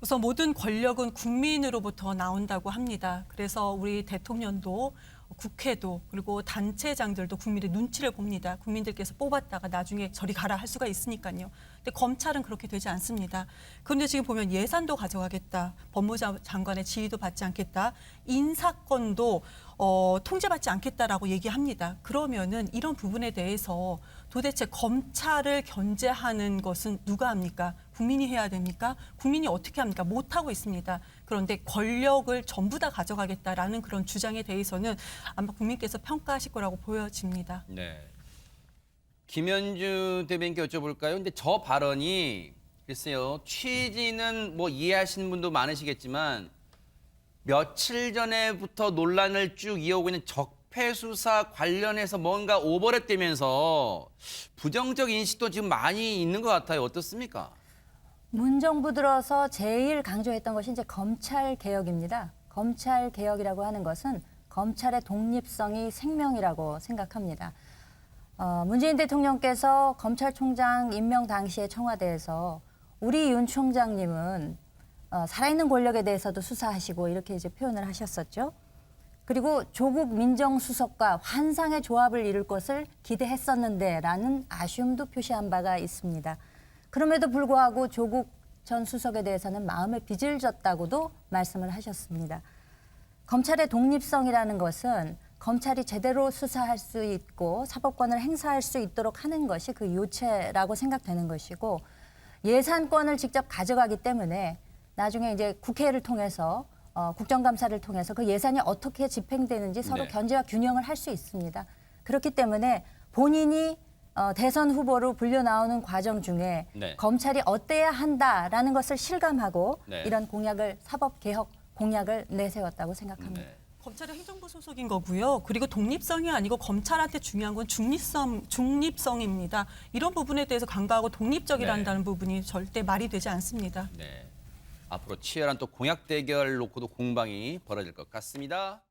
C: 우선 모든 권력은 국민으로부터 나온다고 합니다. 그래서 우리 대통령도 국회도 그리고 단체장들도 국민의 눈치를 봅니다. 국민들께서 뽑았다가 나중에 저리 가라 할 수가 있으니까요. 근데 검찰은 그렇게 되지 않습니다. 그런데 지금 보면 예산도 가져가겠다. 법무부 장관의 지휘도 받지 않겠다. 인사권도 통제받지 않겠다라고 얘기합니다. 그러면은 이런 부분에 대해서 도대체 검찰을 견제하는 것은 누가 합니까? 국민이 해야 됩니까? 국민이 어떻게 합니까? 못하고 있습니다. 그런데 권력을 전부 다 가져가겠다라는 그런 주장에 대해서는 아마 국민께서 평가하실 거라고 보여집니다.
A: 네. 김현주 대변인께 여쭤볼까요? 근데 저 발언이 글쎄요. 취지는 뭐 이해하시는 분도 많으시겠지만 며칠 전에부터 논란을 쭉 이어오고 있는 적폐 수사 관련해서 뭔가 오버랩되면서 부정적 인식도 지금 많이 있는 것 같아요. 어떻습니까?
B: 문정부 들어서 제일 강조했던 것이 이제 검찰 개혁입니다. 검찰 개혁이라고 하는 것은 검찰의 독립성이 생명이라고 생각합니다. 문재인 대통령께서 검찰총장 임명 당시에 청와대에서 우리 윤 총장님은 살아있는 권력에 대해서도 수사하시고 이렇게 이제 표현을 하셨었죠. 그리고 조국 민정수석과 환상의 조합을 이룰 것을 기대했었는데라는 아쉬움도 표시한 바가 있습니다. 그럼에도 불구하고 조국 전 수석에 대해서는 마음에 빚을 졌다고도 말씀을 하셨습니다. 검찰의 독립성이라는 것은 검찰이 제대로 수사할 수 있고 사법권을 행사할 수 있도록 하는 것이 그 요체라고 생각되는 것이고 예산권을 직접 가져가기 때문에 나중에 이제 국회를 통해서 국정감사를 통해서 그 예산이 어떻게 집행되는지 서로 견제와 균형을 할 수 있습니다. 그렇기 때문에 본인이 대선 후보로 불려 나오는 과정 중에 검찰이 어때야 한다라는 것을 실감하고 이런 공약을 사법개혁 공약을 내세웠다고 생각합니다.
C: 검찰은 행정부 소속인 거고요. 그리고 독립성이 아니고 검찰한테 중요한 건 중립성입니다. 이런 부분에 대해서 강조하고 독립적이란다는 부분이 절대 말이 되지 않습니다.
A: 네. 앞으로 치열한 또 공약 대결 놓고도 공방이 벌어질 것 같습니다.